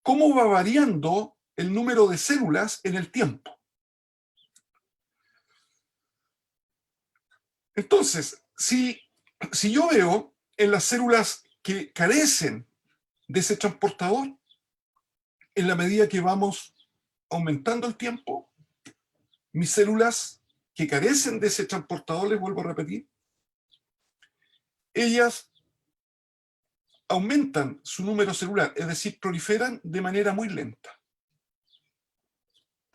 cómo va variando el número de células en el tiempo. Entonces, si yo veo en las células que carecen de ese transportador, en la medida que vamos aumentando el tiempo, mis células que carecen de ese transportador, les vuelvo a repetir, ellas aumentan su número celular, es decir, proliferan de manera muy lenta.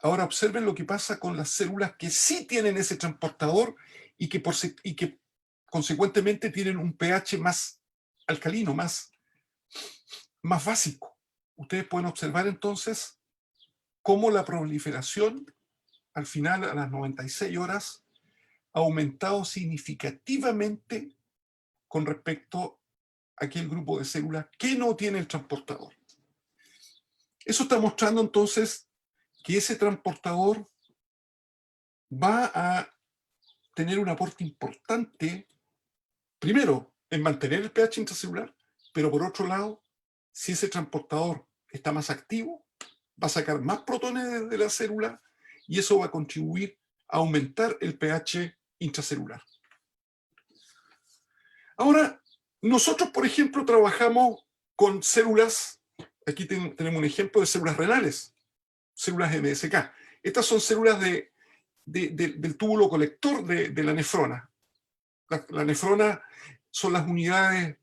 Ahora observen lo que pasa con las células que sí tienen ese transportador y que consecuentemente tienen un pH más alcalino, más básico. Ustedes pueden observar entonces cómo la proliferación, al final, a las 96 horas, ha aumentado significativamente con respecto a aquel grupo de células que no tiene el transportador. Eso está mostrando entonces que ese transportador va a tener un aporte importante, primero, en mantener el pH intracelular, pero por otro lado, si ese transportador está más activo, va a sacar más protones de la célula y eso va a contribuir a aumentar el pH intracelular. Ahora, nosotros, por ejemplo, trabajamos con células, aquí tenemos un ejemplo de células renales, células MSK. Estas son células del túbulo colector de la nefrona. La nefrona son las unidades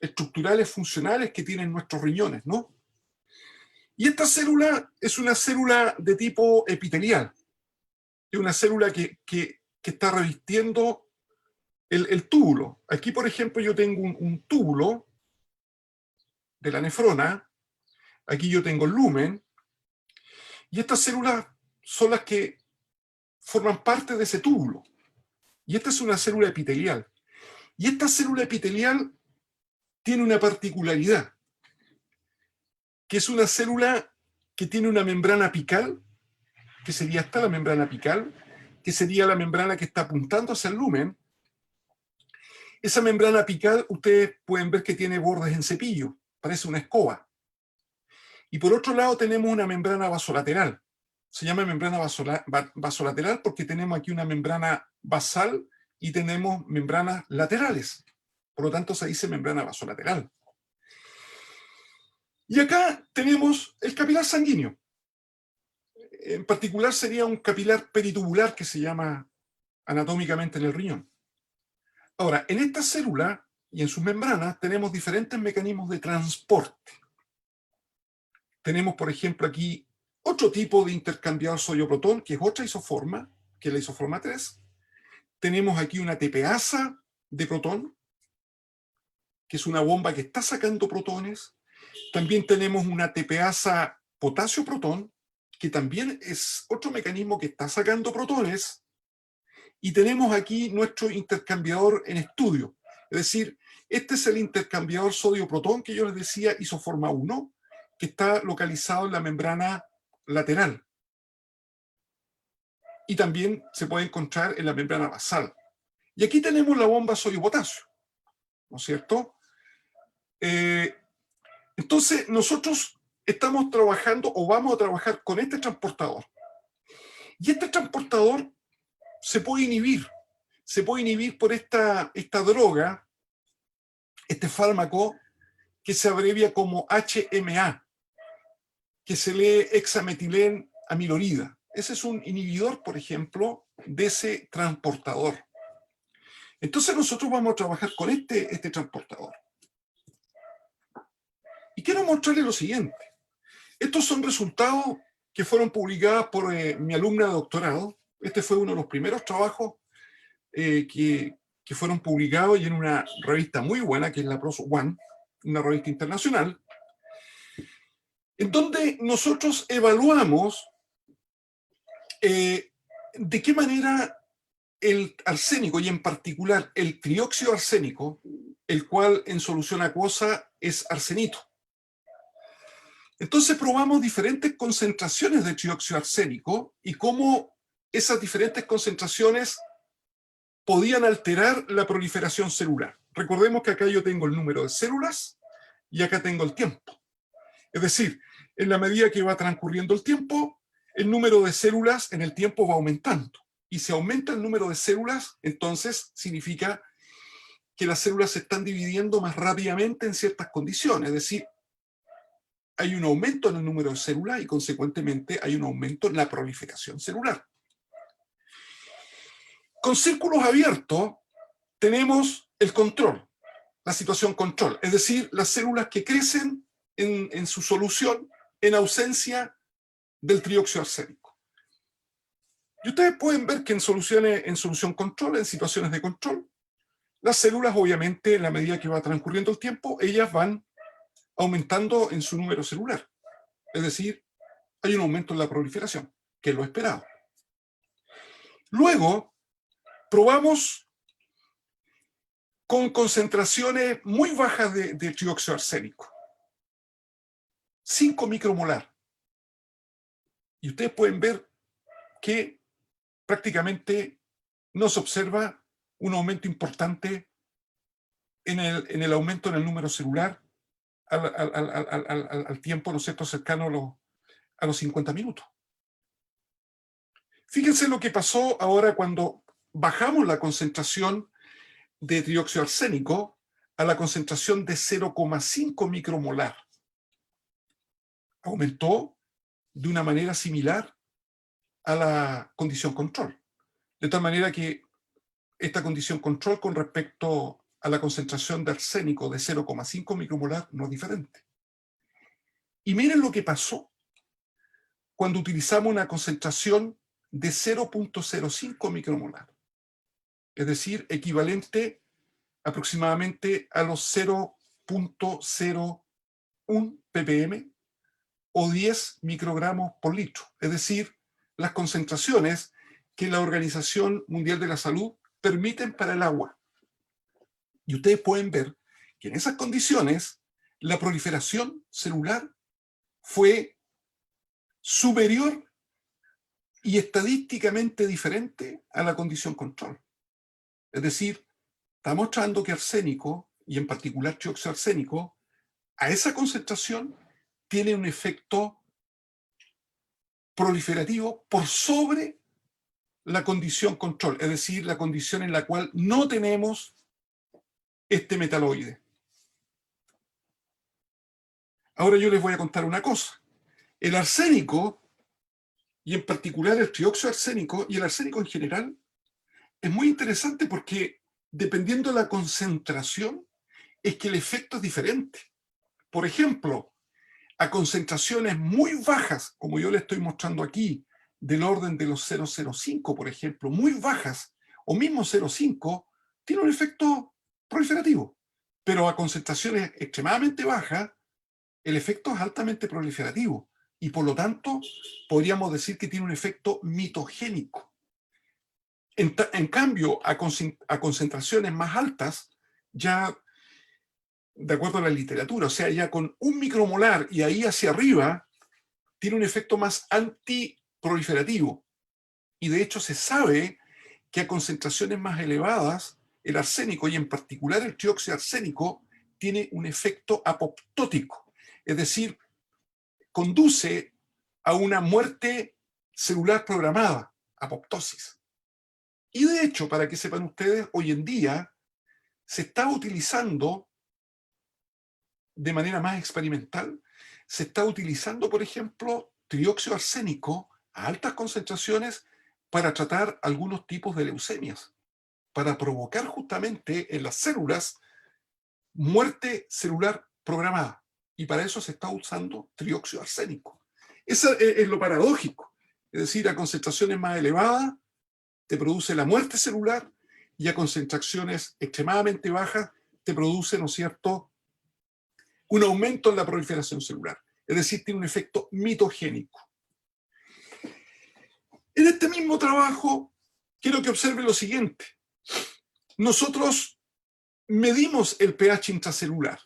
estructurales funcionales que tienen nuestros riñones, ¿no? Y esta célula es una célula de tipo epitelial. Es una célula que está revistiendo el túbulo. Aquí, por ejemplo, yo tengo un túbulo de la nefrona. Aquí yo tengo el lumen. Y estas células son las que forman parte de ese túbulo. Y esta es una célula epitelial. Y esta célula epitelial tiene una particularidad, que es una célula que tiene una membrana apical, que sería esta la membrana apical, que sería la membrana que está apuntando hacia el lumen. Esa membrana apical, ustedes pueden ver que tiene bordes en cepillo, parece una escoba. Y por otro lado tenemos una membrana basolateral. Se llama membrana basolateral porque tenemos aquí una membrana basal y tenemos membranas laterales. Por lo tanto, se dice membrana basolateral. Y acá tenemos el capilar sanguíneo. En particular sería un capilar peritubular que se llama anatómicamente en el riñón. Ahora, en esta célula y en sus membranas tenemos diferentes mecanismos de transporte. Tenemos, por ejemplo, aquí otro tipo de intercambiador sodio-protón, que es otra isoforma, que es la isoforma 3. Tenemos aquí una tepeasa de protón, que es una bomba que está sacando protones. También tenemos una tepeasa potasio-protón, que también es otro mecanismo que está sacando protones. Y tenemos aquí nuestro intercambiador en estudio. Es decir, este es el intercambiador sodio-protón que yo les decía, isoforma 1, que está localizado en la membrana lateral. Y también se puede encontrar en la membrana basal. Y aquí tenemos la bomba sodio-potasio, ¿no es cierto? Entonces, nosotros estamos trabajando o vamos a trabajar con este transportador. Y este transportador se puede inhibir por esta droga, este fármaco que se abrevia como HMA, que se lee hexametilén-amilorida. Ese es un inhibidor, por ejemplo, de ese transportador. Entonces nosotros vamos a trabajar con este transportador. Y quiero mostrarles lo siguiente. Estos son resultados que fueron publicados por mi alumna de doctorado. Este fue uno de los primeros trabajos que fueron publicados y en una revista muy buena, que es la PROS One, una revista internacional, en donde nosotros evaluamos de qué manera el arsénico, y en particular el trióxido arsénico, el cual en solución acuosa es arsenito. Entonces probamos diferentes concentraciones de trióxido arsénico y cómo esas diferentes concentraciones podían alterar la proliferación celular. Recordemos que acá yo tengo el número de células y acá tengo el tiempo. Es decir, en la medida que va transcurriendo el tiempo, el número de células en el tiempo va aumentando. Y si aumenta el número de células, entonces significa que las células se están dividiendo más rápidamente en ciertas condiciones. Es decir, hay un aumento en el número de células y consecuentemente hay un aumento en la proliferación celular. Con círculos abiertos tenemos el control, la situación control, es decir, las células que crecen en su solución en ausencia del trióxido arsénico. Y ustedes pueden ver que en solución control, en situaciones de control, las células obviamente en la medida que va transcurriendo el tiempo, ellas van aumentando en su número celular. Es decir, hay un aumento en la proliferación, que es lo esperado. Luego, probamos con concentraciones muy bajas de trióxido arsénico. 5 micromolar. Y ustedes pueden ver que prácticamente no se observa un aumento importante en el aumento en el número celular al tiempo, ¿no es cierto?, cercano a los 50 minutos. Fíjense lo que pasó ahora cuando bajamos la concentración de trióxido arsénico a la concentración de 0,5 micromolar. Aumentó de una manera similar a la condición control. De tal manera que esta condición control con respecto a la concentración de arsénico de 0,5 micromolar no es diferente. Y miren lo que pasó cuando utilizamos una concentración de 0,05 micromolar. Es decir, equivalente aproximadamente a los 0,01 ppm o 10 microgramos por litro. Es decir, las concentraciones que la Organización Mundial de la Salud permiten para el agua. Y ustedes pueden ver que en esas condiciones la proliferación celular fue superior y estadísticamente diferente a la condición control. Es decir, está mostrando que arsénico, y en particular trióxido arsénico, a esa concentración tiene un efecto proliferativo por sobre la condición control, es decir, la condición en la cual no tenemos este metaloide. Ahora yo les voy a contar una cosa. El arsénico, y en particular el trióxido arsénico, y el arsénico en general, es muy interesante porque dependiendo de la concentración, es que el efecto es diferente. Por ejemplo, a concentraciones muy bajas, como yo le estoy mostrando aquí, del orden de los 0,05, por ejemplo, muy bajas, o mismo 0,5, tiene un efecto proliferativo. Pero a concentraciones extremadamente bajas, el efecto es altamente proliferativo. Y por lo tanto, podríamos decir que tiene un efecto mitogénico. En cambio, a concentraciones más altas, ya de acuerdo a la literatura, o sea, ya con 1 micromolar y ahí hacia arriba, tiene un efecto más antiproliferativo. Y de hecho se sabe que a concentraciones más elevadas, el arsénico, y en particular el trióxido arsénico, tiene un efecto apoptótico, es decir, conduce a una muerte celular programada, apoptosis. Y de hecho, para que sepan ustedes, hoy en día se está utilizando de manera más experimental, se está utilizando, por ejemplo, trióxido arsénico a altas concentraciones para tratar algunos tipos de leucemias, para provocar justamente en las células muerte celular programada. Y para eso se está usando trióxido arsénico. Eso es lo paradójico. Es decir, a concentraciones más elevadas te produce la muerte celular y a concentraciones extremadamente bajas te produce, ¿no es cierto?, un aumento en la proliferación celular. Es decir, tiene un efecto mitogénico. En este mismo trabajo, quiero que observen lo siguiente. Nosotros medimos el pH intracelular.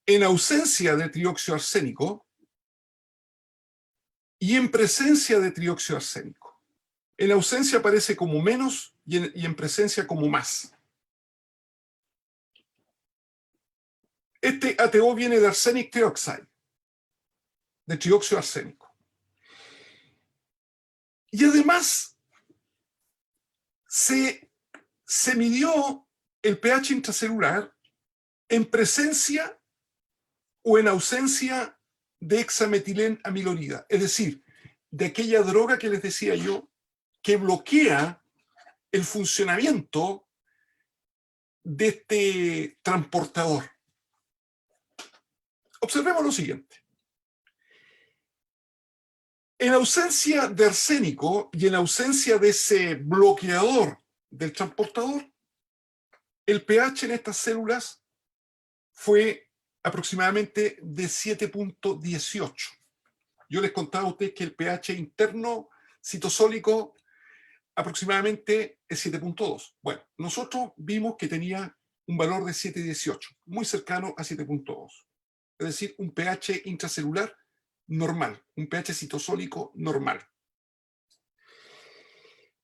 En ausencia de trióxido arsénico y en presencia de trióxido arsénico. En ausencia aparece como menos y en presencia como más. Este ATO viene de arsenic trioxide, de trióxido arsénico. Y además se midió el pH intracelular en presencia o en ausencia de hexametilenamilorida, es decir, de aquella droga que les decía yo que bloquea el funcionamiento de este transportador. Observemos lo siguiente. En ausencia de arsénico y en ausencia de ese bloqueador del transportador, el pH en estas células fue aproximadamente de 7.18. Yo les contaba a ustedes que el pH interno citosólico aproximadamente es 7.2. Bueno, nosotros vimos que tenía un valor de 7.18, muy cercano a 7.2. Es decir, un pH intracelular normal, un pH citosólico normal.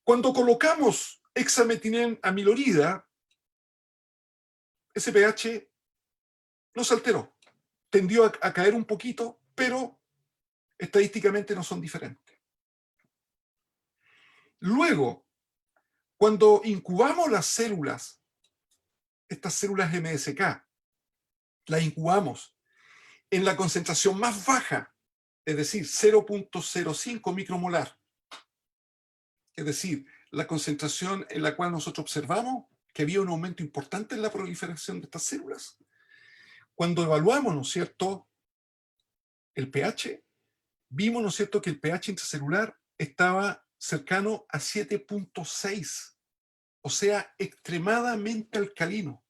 Cuando colocamos hexametilenamilorida, ese pH no se alteró. Tendió a caer un poquito, pero estadísticamente no son diferentes. Luego, cuando incubamos las células, estas células MSK, las incubamos en la concentración más baja, es decir, 0.05 micromolar, es decir, la concentración en la cual nosotros observamos que había un aumento importante en la proliferación de estas células. Cuando evaluamos, ¿no es cierto?, el pH, vimos, ¿no es cierto?, que el pH intracelular estaba cercano a 7.6, o sea, extremadamente alcalino.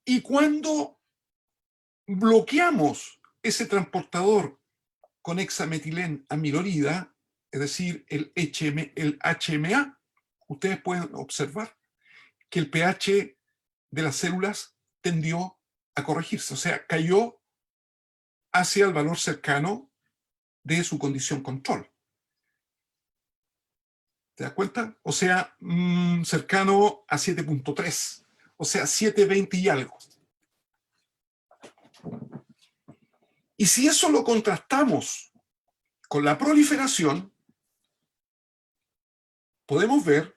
Y cuando bloqueamos ese transportador con hexametilenamilorida, es decir, el HMA, ustedes pueden observar que el pH de las células tendió a corregirse, o sea, cayó hacia el valor cercano de su condición control. ¿Te das cuenta? O sea, cercano a 7.3, o sea, 7.20 y algo. Y si eso lo contrastamos con la proliferación, podemos ver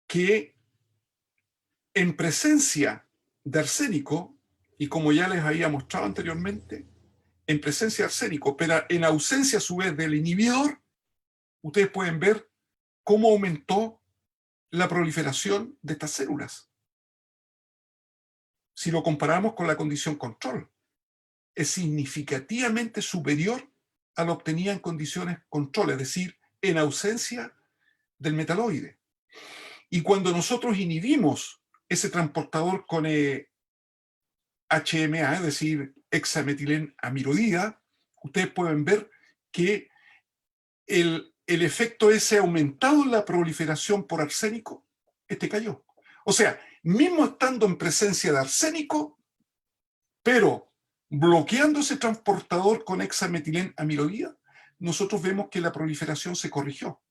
que en presencia de arsénico, y como ya les había mostrado anteriormente, en presencia de arsénico, pero en ausencia a su vez del inhibidor, ustedes pueden ver cómo aumentó la proliferación de estas células. si lo comparamos con la condición control. Es significativamente superior a la obtenida en condiciones control, es decir, en ausencia del metaloide. Y cuando nosotros inhibimos ese transportador con HMA, es decir, hexametilenamirodía, ustedes pueden ver que el efecto ese aumentado en la proliferación por arsénico, cayó. O sea, mismo estando en presencia de arsénico, pero bloqueando ese transportador con hexametilenamirodía, nosotros vemos que la proliferación se corrigió.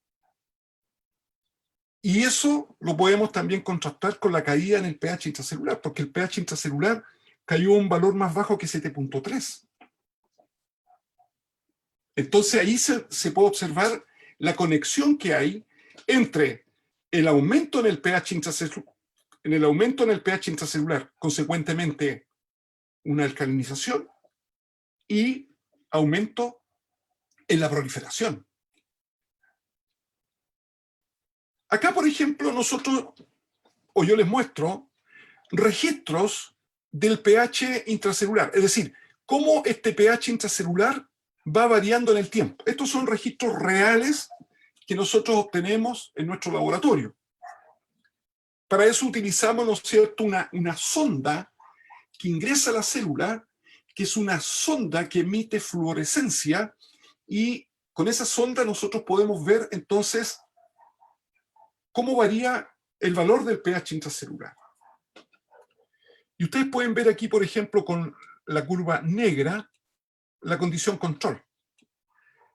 Y eso lo podemos también contrastar con la caída en el pH intracelular, porque el pH intracelular cayó a un valor más bajo que 7.3. Entonces ahí se puede observar la conexión que hay entre el aumento en el pH intracelular, consecuentemente una alcalinización, y aumento en la proliferación. Acá, por ejemplo, yo les muestro registros del pH intracelular, es decir, cómo este pH intracelular va variando en el tiempo. Estos son registros reales que nosotros obtenemos en nuestro laboratorio. Para eso utilizamos, ¿no es cierto?, una sonda que ingresa a la célula, que es una sonda que emite fluorescencia, y con esa sonda nosotros podemos ver entonces cómo varía el valor del pH intracelular. Y ustedes pueden ver aquí, por ejemplo, con la curva negra, la condición control.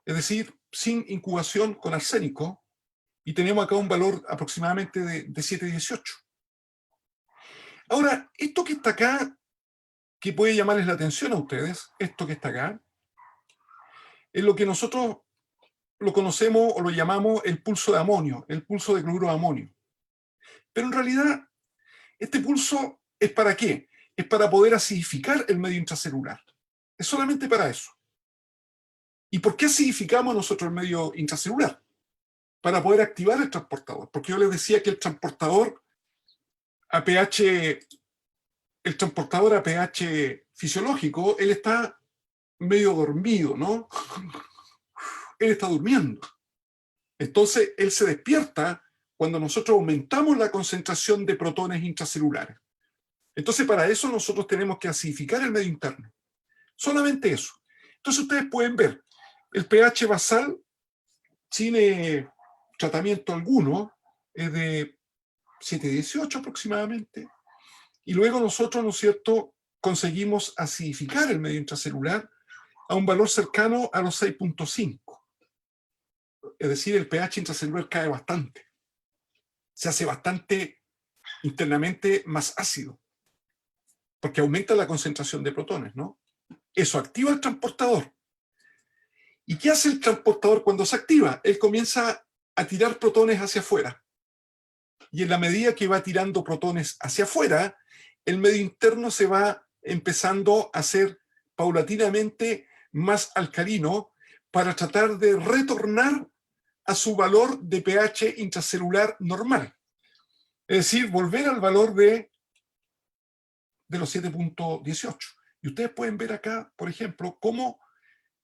Es decir, sin incubación con arsénico, y tenemos acá un valor aproximadamente de 7,18. Ahora, esto que está acá, que puede llamarles la atención a ustedes, esto que está acá, es lo que nosotros lo conocemos o lo llamamos el pulso de amonio, el pulso de cloruro de amonio. Pero en realidad, este pulso ¿es para qué? Es para poder acidificar el medio intracelular. Es solamente para eso. ¿Y por qué acidificamos nosotros el medio intracelular? Para poder activar el transportador. Porque yo les decía que el transportador a pH fisiológico, él está medio dormido, ¿no? Él está durmiendo. Entonces, él se despierta cuando nosotros aumentamos la concentración de protones intracelulares. Entonces, para eso nosotros tenemos que acidificar el medio interno. Solamente eso. Entonces, ustedes pueden ver, el pH basal, sin tratamiento alguno, es de 7,18 aproximadamente. Y luego nosotros, ¿no es cierto?, conseguimos acidificar el medio intracelular a un valor cercano a los 6,5. Es decir, el pH intracelular cae bastante. Se hace bastante internamente más ácido, porque aumenta la concentración de protones, ¿no? Eso activa el transportador. ¿Y qué hace el transportador cuando se activa? Él comienza a tirar protones hacia afuera. Y en la medida que va tirando protones hacia afuera, el medio interno se va empezando a hacer paulatinamente más alcalino para tratar de retornar a su valor de pH intracelular normal. Es decir, volver al valor de los 7,18. Y ustedes pueden ver acá, por ejemplo, cómo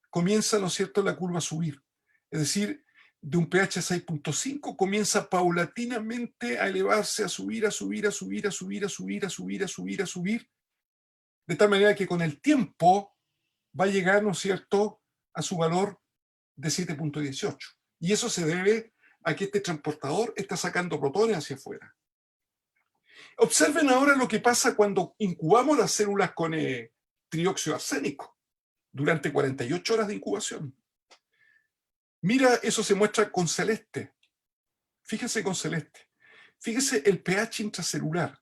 comienza, ¿no es cierto?, la curva a subir. Es decir, de un pH 6,5 comienza paulatinamente a elevarse, a subir, a subir, a subir, a subir, a subir, a subir, a subir, a subir, de tal manera que con el tiempo va a llegar, ¿no es cierto?, a su valor de 7,18. Y eso se debe a que este transportador está sacando protones hacia afuera. Observen ahora lo que pasa cuando incubamos las células con trióxido arsénico durante 48 horas de incubación. Mira, eso se muestra con celeste. Fíjense con celeste. Fíjese el pH intracelular,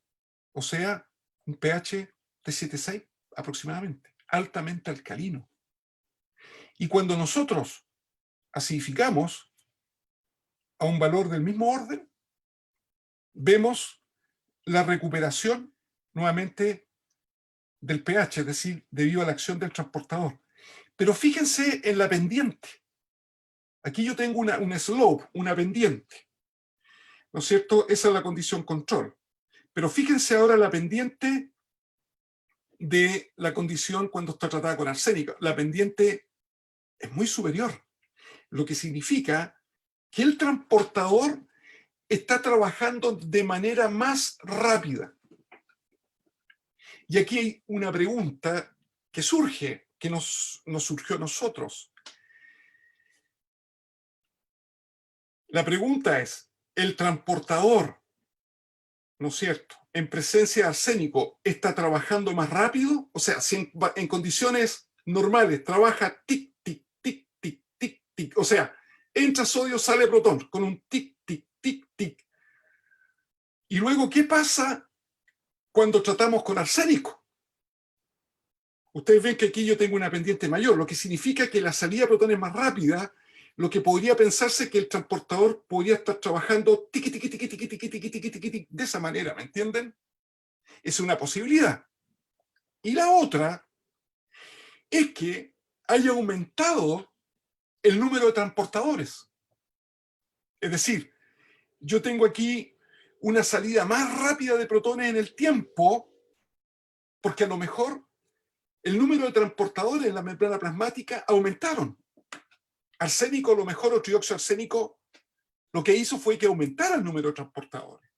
o sea, un pH de 7,6 aproximadamente, altamente alcalino. Y cuando nosotros acidificamos a un valor del mismo orden, vemos la recuperación nuevamente del pH, es decir, debido a la acción del transportador. Pero fíjense en la pendiente. Aquí yo tengo una slope, una pendiente, ¿no es cierto? Esa es la condición control. Pero fíjense ahora la pendiente de la condición cuando está tratada con arsénico. La pendiente es muy superior, lo que significa que el transportador está trabajando de manera más rápida. Y aquí hay una pregunta que surge, que nos surgió a nosotros. La pregunta es, ¿el transportador, ¿no es cierto?, en presencia de arsénico está trabajando más rápido? O sea, si en condiciones normales trabaja tic, tic, tic, tic, tic, tic, o sea, entra sodio, sale protón, con un tic, tic, tic, tic. Y luego, ¿qué pasa cuando tratamos con arsénico? Ustedes ven que aquí yo tengo una pendiente mayor, lo que significa que la salida de protón es más rápida, lo que podría pensarse que el transportador podría estar trabajando tiqui, tiqui, tiqui, tiqui, tiqui, tiqui, tiqui, tiqui, tiqui, de esa manera, ¿me entienden? Es una posibilidad. Y la otra es que haya aumentado el número de transportadores. Es decir, yo tengo aquí una salida más rápida de protones en el tiempo, porque a lo mejor el número de transportadores en la membrana plasmática aumentaron. Arsénico, a lo mejor, o trióxido arsénico, lo que hizo fue que aumentara el número de transportadores.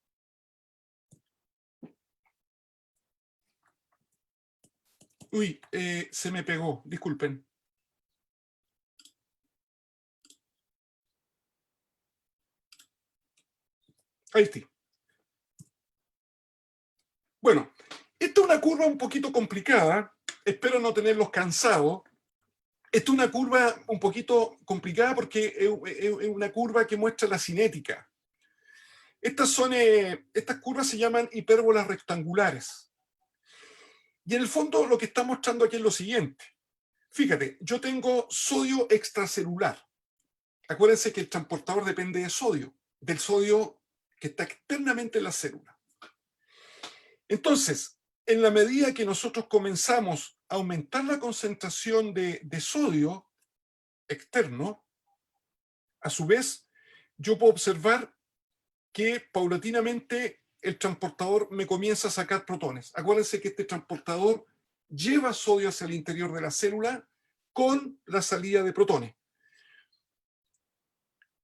Uy, se me pegó, disculpen. Ahí está. Bueno, esta es una curva un poquito complicada, espero no tenerlos cansados. Esta es una curva un poquito complicada porque es una curva que muestra la cinética. Estas curvas se llaman hipérbolas rectangulares. Y en el fondo lo que está mostrando aquí es lo siguiente. Fíjate, yo tengo sodio extracelular. Acuérdense que el transportador depende de sodio, del sodio que está externamente en la célula. Entonces, en la medida que nosotros comenzamos a aumentar la concentración de sodio externo, a su vez, yo puedo observar que paulatinamente el transportador me comienza a sacar protones. Acuérdense que este transportador lleva sodio hacia el interior de la célula con la salida de protones.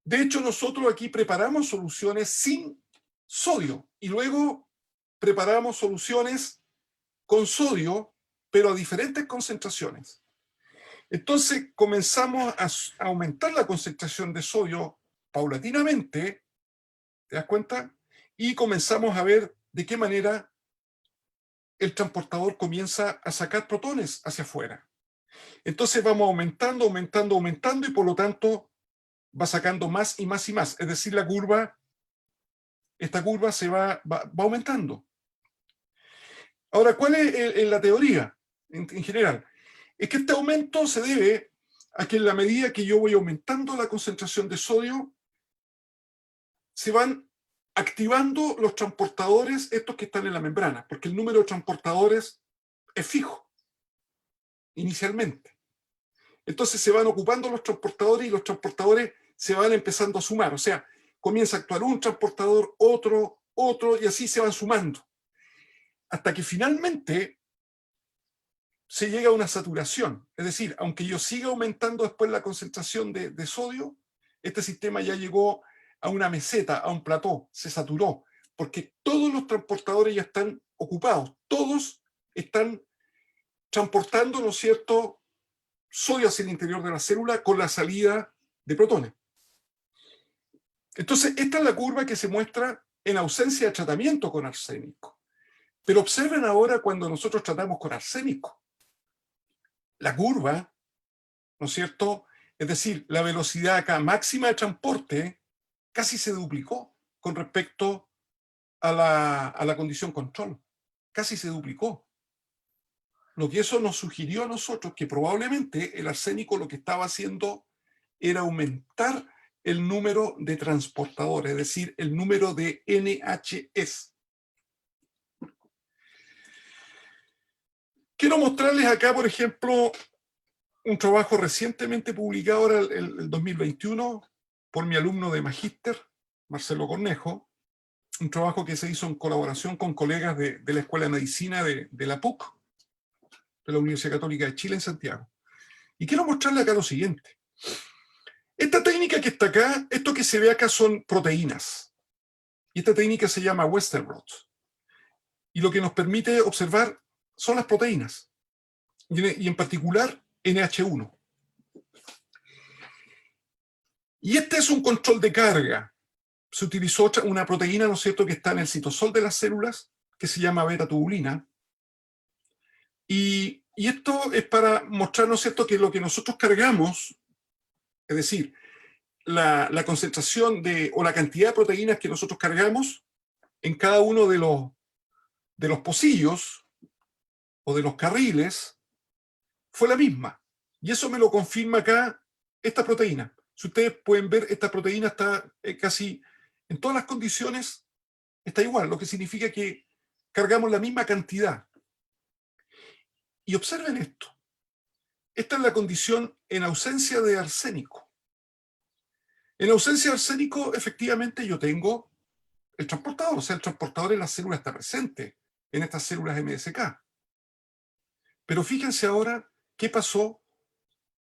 De hecho, nosotros aquí preparamos soluciones sin sodio y luego preparamos soluciones con sodio, pero a diferentes concentraciones. Entonces comenzamos a aumentar la concentración de sodio paulatinamente, ¿te das cuenta? Y comenzamos a ver de qué manera el transportador comienza a sacar protones hacia afuera. Entonces vamos aumentando, aumentando, aumentando y por lo tanto va sacando más y más y más. Es decir, esta curva se va aumentando. Ahora, ¿cuál es la teoría en general? Es que este aumento se debe a que en la medida que yo voy aumentando la concentración de sodio, se van activando los transportadores, estos que están en la membrana, porque el número de transportadores es fijo, inicialmente. Entonces se van ocupando los transportadores y los transportadores se van empezando a sumar. O sea, comienza a actuar un transportador, otro, y así se van sumando. Hasta que finalmente se llega a una saturación. Es decir, aunque yo siga aumentando después la concentración de sodio, este sistema ya llegó a una meseta, a un plató, se saturó, porque todos los transportadores ya están ocupados, todos están transportando, ¿no es cierto?, sodio hacia el interior de la célula con la salida de protones. Entonces, esta es la curva que se muestra en ausencia de tratamiento con arsénico. Pero observen ahora cuando nosotros tratamos con arsénico. La curva, ¿no es cierto?, es decir, la velocidad acá máxima de transporte casi se duplicó con respecto a la condición control. Casi se duplicó. Lo que eso nos sugirió a nosotros que probablemente el arsénico lo que estaba haciendo era aumentar el número de transportadores, es decir, el número de NHs. Quiero mostrarles acá, por ejemplo, un trabajo recientemente publicado ahora el 2021 por mi alumno de magíster, Marcelo Cornejo, un trabajo que se hizo en colaboración con colegas de la Escuela de Medicina de la PUC. de la Universidad Católica de Chile en Santiago. Y quiero mostrarle acá lo siguiente. Esta técnica que está acá, esto que se ve acá son proteínas. Y esta técnica se llama Western blot. Y lo que nos permite observar son las proteínas. Y en particular NH1. Y este es un control de carga. Se utilizó una proteína, ¿no es cierto?, que está en el citosol de las células, que se llama beta-tubulina. Y esto es para mostrar, ¿no es cierto?, que lo que nosotros cargamos, es decir, la concentración o la cantidad de proteínas que nosotros cargamos en cada uno de los pocillos o de los carriles fue la misma. Y eso me lo confirma acá esta proteína. Si ustedes pueden ver, esta proteína está casi en todas las condiciones, está igual, lo que significa que cargamos la misma cantidad. Y observen esto. Esta es la condición en ausencia de arsénico. En ausencia de arsénico, efectivamente, yo tengo el transportador. O sea, el transportador en la célula está presente, en estas células MSK. Pero fíjense ahora qué pasó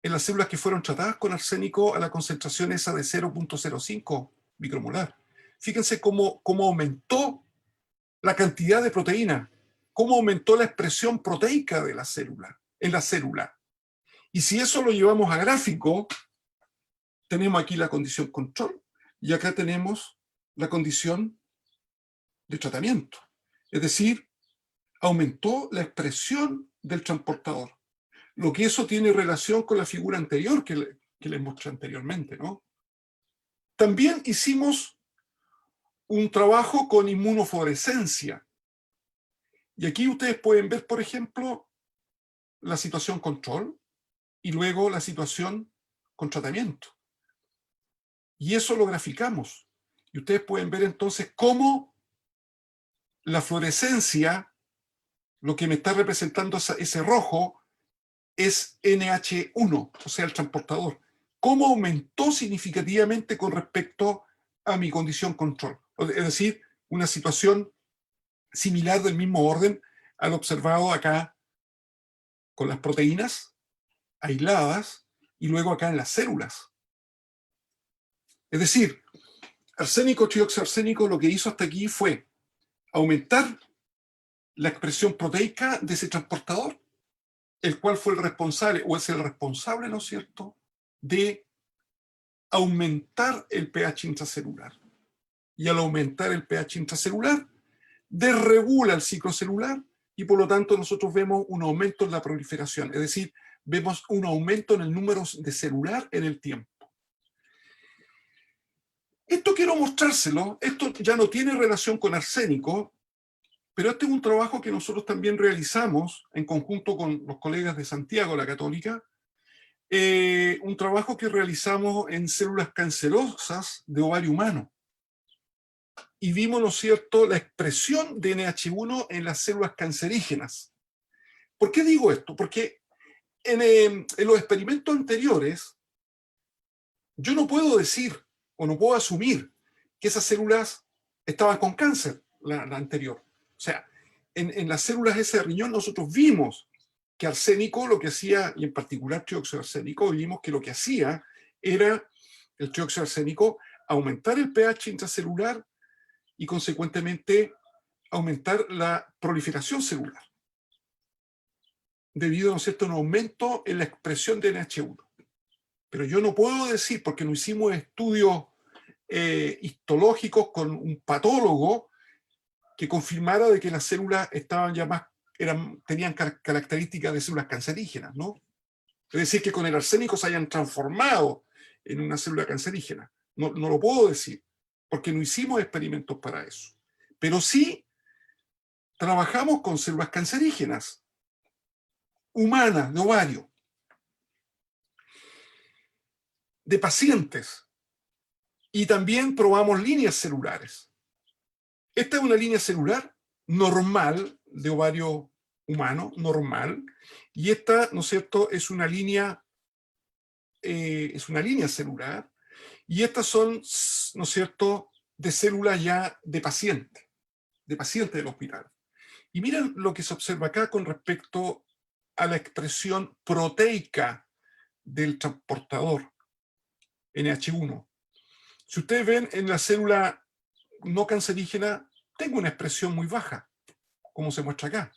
en las células que fueron tratadas con arsénico a la concentración esa de 0.05 micromolar. Fíjense cómo aumentó la cantidad de proteína, cómo aumentó la expresión proteica de la célula, en la célula. Y si eso lo llevamos a gráfico, tenemos aquí la condición control y acá tenemos la condición de tratamiento. Es decir, aumentó la expresión del transportador. Lo que eso tiene relación con la figura anterior que les mostré anteriormente, ¿no? También hicimos un trabajo con inmunofluorescencia. Y aquí ustedes pueden ver, por ejemplo, la situación control y luego la situación con tratamiento. Y eso lo graficamos. Y ustedes pueden ver entonces cómo la fluorescencia, lo que me está representando ese rojo, es NH1, o sea, el transportador. Cómo aumentó significativamente con respecto a mi condición control. Es decir, una situación similar del mismo orden al observado acá con las proteínas aisladas y luego acá en las células. Es decir, arsénico, trioxarsénico, lo que hizo hasta aquí fue aumentar la expresión proteica de ese transportador, el cual fue el responsable, o es el responsable, ¿no es cierto?, de aumentar el pH intracelular. Y al aumentar el pH intracelular, desregula el ciclo celular y por lo tanto nosotros vemos un aumento en la proliferación, es decir, vemos un aumento en el número de celular en el tiempo. Esto quiero mostrárselo, esto ya no tiene relación con arsénico, pero este es un trabajo que nosotros también realizamos en conjunto con los colegas de Santiago, la Católica, un trabajo que realizamos en células cancerosas de ovario humano. Y vimos, ¿no es cierto?, la expresión de NH1 en las células cancerígenas. ¿Por qué digo esto? Porque en los experimentos anteriores, yo no puedo decir o no puedo asumir que esas células estaban con cáncer, la anterior. O sea, en las células ese de riñón nosotros vimos que arsénico lo que hacía, y en particular trióxido de arsénico, vimos que lo que hacía era el trióxido de arsénico aumentar el pH intracelular y consecuentemente aumentar la proliferación celular, debido, ¿no es cierto?, a un aumento en la expresión de NH1. Pero yo no puedo decir, porque no hicimos estudios histológicos con un patólogo que confirmara de que las células estaban ya más, tenían características de células cancerígenas, ¿no? Es decir, que con el arsénico se hayan transformado en una célula cancerígena. No lo puedo decir, porque no hicimos experimentos para eso. Pero sí trabajamos con células cancerígenas, humanas, de ovario, de pacientes. Y también probamos líneas celulares. Esta es una línea celular normal de ovario humano, normal, y esta, ¿no es cierto?, es una línea celular, y estas son, ¿no es cierto?, de células ya de paciente del hospital. Y miren lo que se observa acá con respecto a la expresión proteica del transportador NH1. Si ustedes ven en la célula no cancerígena, tengo una expresión muy baja, como se muestra acá.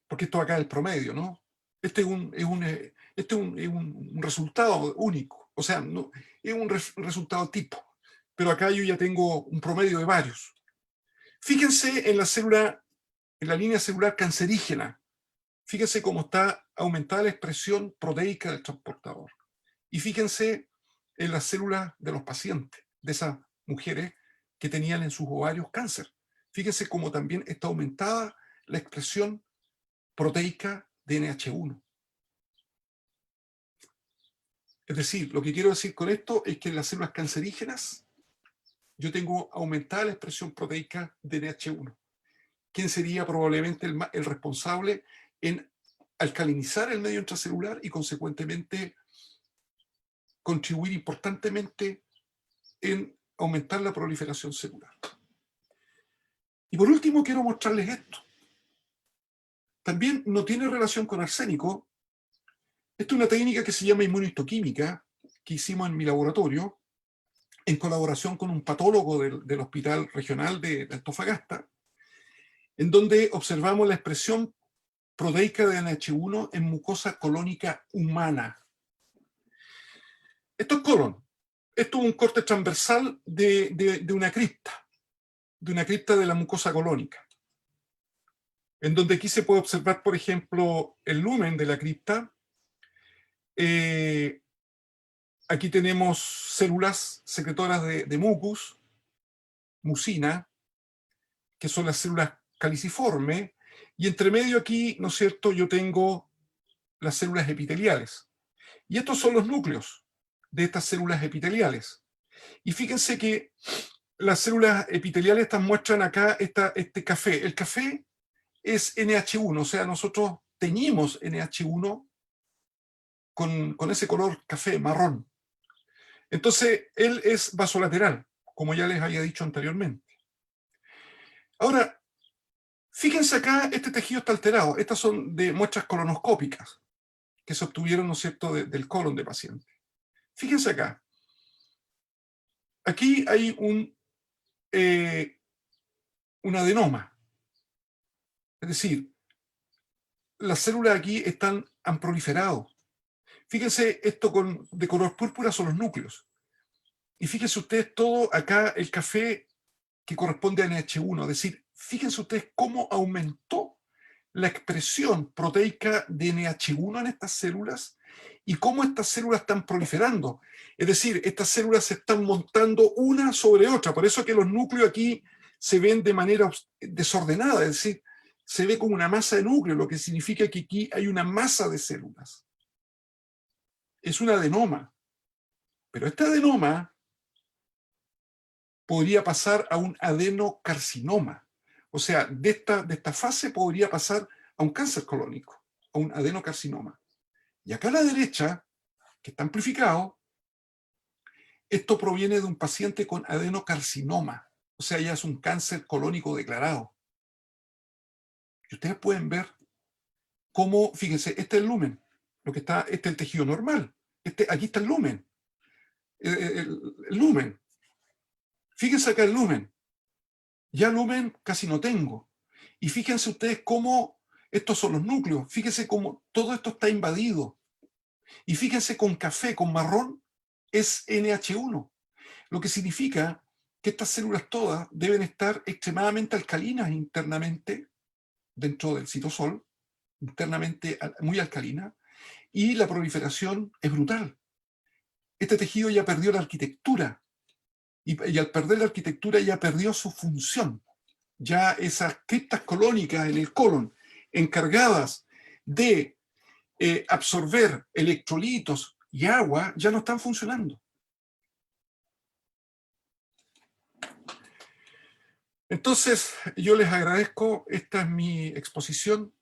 Porque esto acá es el promedio, ¿no? Este es un resultado único, o sea, no, es un resultado tipo, pero acá yo ya tengo un promedio de varios. Fíjense en la célula, en la línea celular cancerígena, fíjense cómo está aumentada la expresión proteica del transportador. Y fíjense en las células de los pacientes, de esas mujeres que tenían en sus ovarios cáncer. Fíjense cómo también está aumentada la expresión proteica de NH1. Es decir, lo que quiero decir con esto es que en las células cancerígenas yo tengo aumentada la expresión proteica de NH1. ¿Quién sería probablemente el responsable en alcalinizar el medio intracelular y consecuentemente contribuir importantemente en aumentar la proliferación celular? Y por último quiero mostrarles esto. También no tiene relación con arsénico. Esta es una técnica que se llama inmunohistoquímica, que hicimos en mi laboratorio, en colaboración con un patólogo del Hospital Regional de Antofagasta, en donde observamos la expresión proteica de NH1 en mucosa colónica humana. Esto es colon. Esto es un corte transversal de una cripta de la mucosa colónica, en donde aquí se puede observar, por ejemplo, el lumen de la cripta. Aquí tenemos células secretoras de mucus, mucina, que son las células caliciformes, y entre medio aquí, ¿no es cierto?, yo tengo las células epiteliales. Y estos son los núcleos de estas células epiteliales. Y fíjense que las células epiteliales estas muestran acá este café. El café es NH1, o sea, nosotros teñimos NH1 con ese color café, marrón. Entonces, él es vasolateral, como ya les había dicho anteriormente. Ahora, fíjense acá, este tejido está alterado. Estas son de muestras colonoscópicas que se obtuvieron, ¿no es cierto?, del colon de paciente. Fíjense acá. Aquí hay un adenoma. Es decir, las células aquí han proliferado. Fíjense, esto de color púrpura son los núcleos. Y fíjense ustedes todo acá, el café que corresponde a NH1. Es decir, fíjense ustedes cómo aumentó la expresión proteica de NH1 en estas células y cómo estas células están proliferando. Es decir, estas células se están montando una sobre otra. Por eso que los núcleos aquí se ven de manera desordenada. Es decir, se ve como una masa de núcleo, lo que significa que aquí hay una masa de células. Es un adenoma. Pero este adenoma podría pasar a un adenocarcinoma. O sea, de esta fase podría pasar a un cáncer colónico, a un adenocarcinoma. Y acá a la derecha, que está amplificado, esto proviene de un paciente con adenocarcinoma. O sea, ya es un cáncer colónico declarado. Y ustedes pueden ver cómo, fíjense, este es el lumen. Este es el tejido normal. Aquí está el lumen. El lumen. Fíjense acá el lumen. Ya lumen casi no tengo. Y fíjense ustedes cómo estos son los núcleos. Fíjense cómo todo esto está invadido. Y fíjense con café, con marrón, es NH1. Lo que significa que estas células todas deben estar extremadamente alcalinas internamente, dentro del citosol, internamente muy alcalina, y la proliferación es brutal. Este tejido ya perdió la arquitectura. Y al perder la arquitectura ya perdió su función. Ya esas criptas colónicas en el colon, encargadas de absorber electrolitos y agua, ya no están funcionando. Entonces, yo les agradezco. Esta es mi exposición.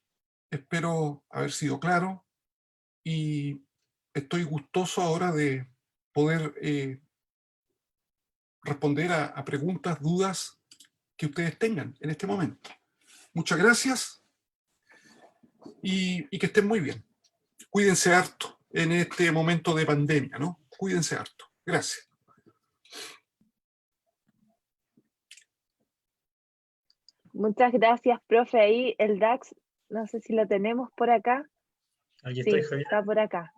Espero haber sido claro y estoy gustoso ahora de poder responder a preguntas, dudas que ustedes tengan en este momento. Muchas gracias y que estén muy bien. Cuídense harto en este momento de pandemia, ¿no? Cuídense harto. Gracias. Muchas gracias, profe. Ahí el DAX, no sé si lo tenemos por acá. Aquí Sí, estoy, Javier. está por acá.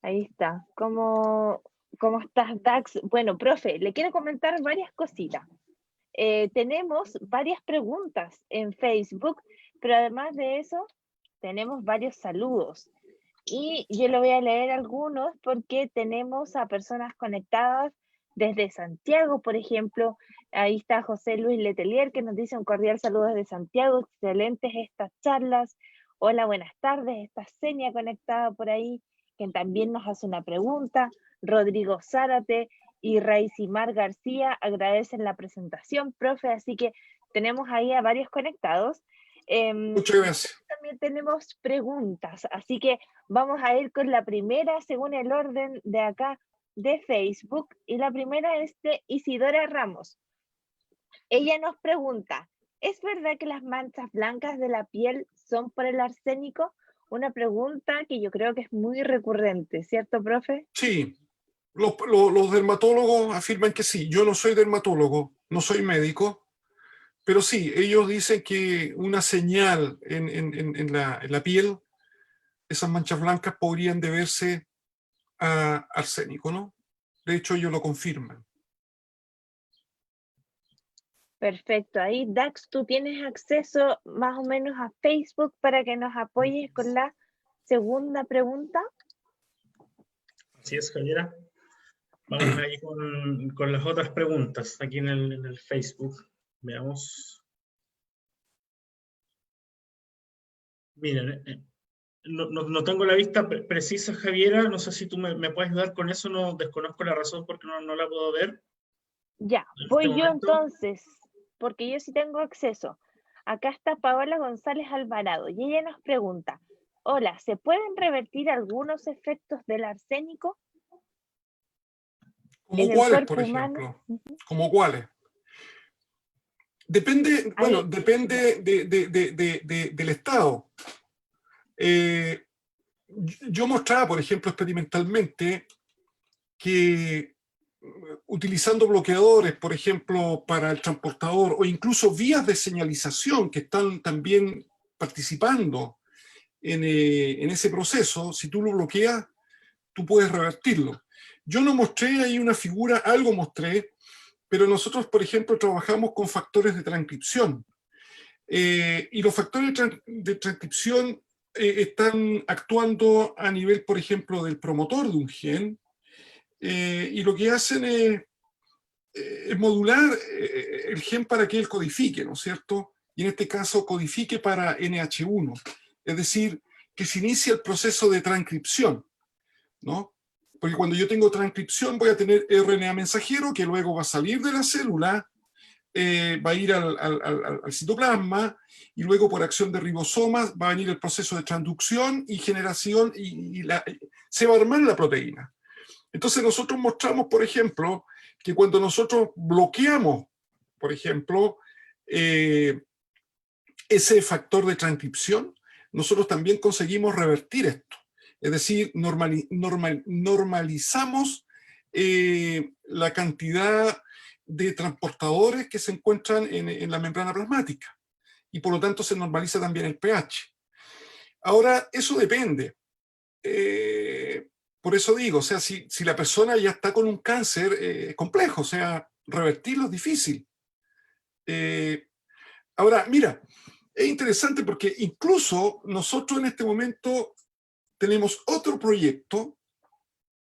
Ahí está. ¿Cómo estás, Dax? Bueno, profe, le quiero comentar varias cositas. Tenemos varias preguntas en Facebook, pero además de eso, tenemos varios saludos. Y yo le voy a leer algunos porque tenemos a personas conectadas desde Santiago, por ejemplo. Ahí está José Luis Letelier, que nos dice un cordial saludo desde Santiago. Excelentes estas charlas. Hola, buenas tardes. Está Senia conectada por ahí, que también nos hace una pregunta. Rodrigo Zárate y Raisimar García agradecen la presentación, profe. Así que tenemos ahí a varios conectados. Muchas gracias. También tenemos preguntas, así que vamos a ir con la primera según el orden de acá de Facebook. Y la primera es de Isidora Ramos. Ella nos pregunta, ¿es verdad que las manchas blancas de la piel son por el arsénico? Una pregunta que yo creo que es muy recurrente, ¿cierto, profe? Sí, los dermatólogos afirman que sí. Yo no soy dermatólogo, no soy médico, pero sí, ellos dicen que una señal en la piel, esas manchas blancas podrían deberse a arsénico, ¿no? De hecho, ellos lo confirman. Perfecto. Ahí, Dax, tú tienes acceso más o menos a Facebook para que nos apoyes con la segunda pregunta. Así es, Javiera. Vamos ahí con las otras preguntas aquí en el Facebook. Veamos. Miren, no tengo la vista precisa, Javiera. No sé si tú me puedes ayudar con eso. No desconozco la razón porque no la puedo ver. Ya, En voy este yo momento. entonces, porque yo sí tengo acceso. Acá está Paola González Alvarado y ella nos pregunta, hola, ¿se pueden revertir algunos efectos del arsénico ¿Como en el cuáles, por cuerpo humano? ejemplo? ¿Como cuáles? Depende, bueno, Ahí, depende del estado. Yo mostraba, por ejemplo, experimentalmente que utilizando bloqueadores, por ejemplo, para el transportador, o incluso vías de señalización que están también participando en ese proceso, si tú lo bloqueas, tú puedes revertirlo. Yo no mostré ahí una figura, algo mostré, pero nosotros, por ejemplo, trabajamos con factores de transcripción. Y los factores de transcripción están actuando a nivel, por ejemplo, del promotor de un gen, y lo que hacen es modular el gen para que él codifique, ¿no es cierto? Y en este caso codifique para NH1, es decir, que se inicia el proceso de transcripción, ¿no? Porque cuando yo tengo transcripción voy a tener RNA mensajero que luego va a salir de la célula, va a ir al citoplasma y luego por acción de ribosomas va a venir el proceso de transducción y generación y se va a armar la proteína. Entonces nosotros mostramos, por ejemplo, que cuando nosotros bloqueamos, por ejemplo, ese factor de transcripción, nosotros también conseguimos revertir esto. Es decir, normalizamos la cantidad de transportadores que se encuentran en la membrana plasmática. Y por lo tanto se normaliza también el pH. Ahora, eso depende. Por eso digo, o sea, si la persona ya está con un cáncer, es complejo, o sea, revertirlo es difícil. Ahora, mira, es interesante porque incluso nosotros en este momento tenemos otro proyecto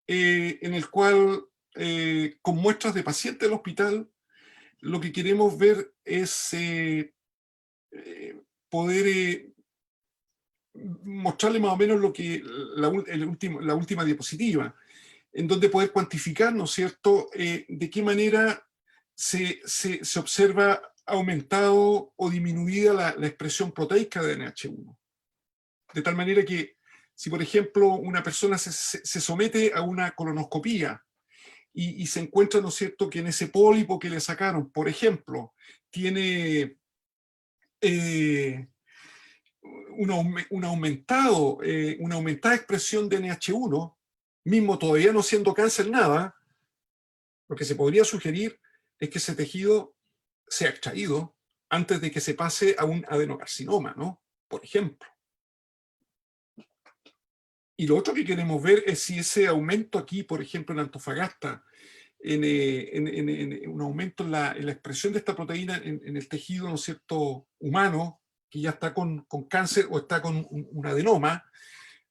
en el cual, con muestras de pacientes del hospital, lo que queremos ver es poder mostrarle más o menos lo que la última diapositiva, en donde poder cuantificar, ¿no es cierto?, de qué manera se observa aumentado o disminuida la expresión proteica de NH1. De tal manera que, si por ejemplo una persona se somete a una colonoscopía y se encuentra, ¿no es cierto?, que en ese pólipo que le sacaron, por ejemplo, tiene una aumentada expresión de NH1, mismo todavía no siendo cáncer nada, lo que se podría sugerir es que ese tejido sea extraído antes de que se pase a un adenocarcinoma, ¿no? Por ejemplo. Y lo otro que queremos ver es si ese aumento aquí, por ejemplo, en Antofagasta, en un aumento en la expresión de esta proteína en el tejido, ¿no es cierto?, humano, que ya está con cáncer o está con un adenoma,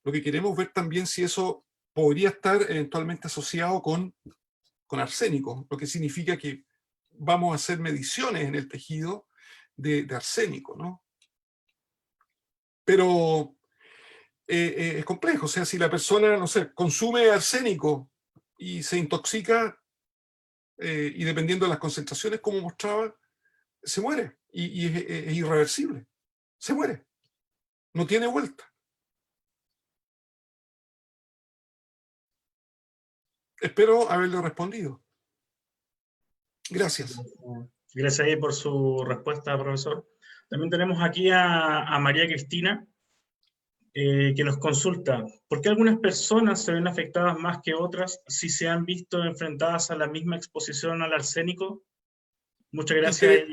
lo que queremos ver también si eso podría estar eventualmente asociado con arsénico, lo que significa que vamos a hacer mediciones en el tejido de arsénico, ¿no? Pero es complejo, o sea, si la persona, no sé, consume arsénico y se intoxica, y dependiendo de las concentraciones, como mostraba, se muere, y es irreversible, se muere, no tiene vuelta. Espero haberle respondido. Gracias. Gracias ahí por su respuesta, profesor. También tenemos aquí a María Cristina, que nos consulta, ¿por qué algunas personas se ven afectadas más que otras si se han visto enfrentadas a la misma exposición al arsénico? Muchas gracias.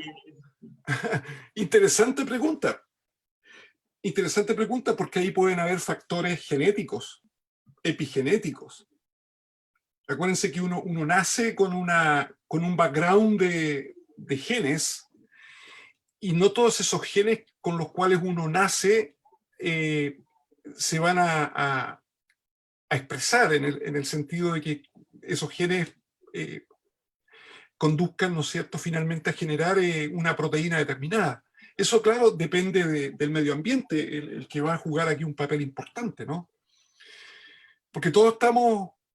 Interesante pregunta. Interesante pregunta, porque ahí pueden haber factores genéticos, epigenéticos. Acuérdense que uno nace con un background de genes, y no todos esos genes con los cuales uno nace se van a expresar en el sentido de que esos genes conduzcan, ¿no es cierto?, finalmente a generar una proteína determinada. Eso, claro, depende del medio ambiente, el que va a jugar aquí un papel importante, ¿no? Porque todos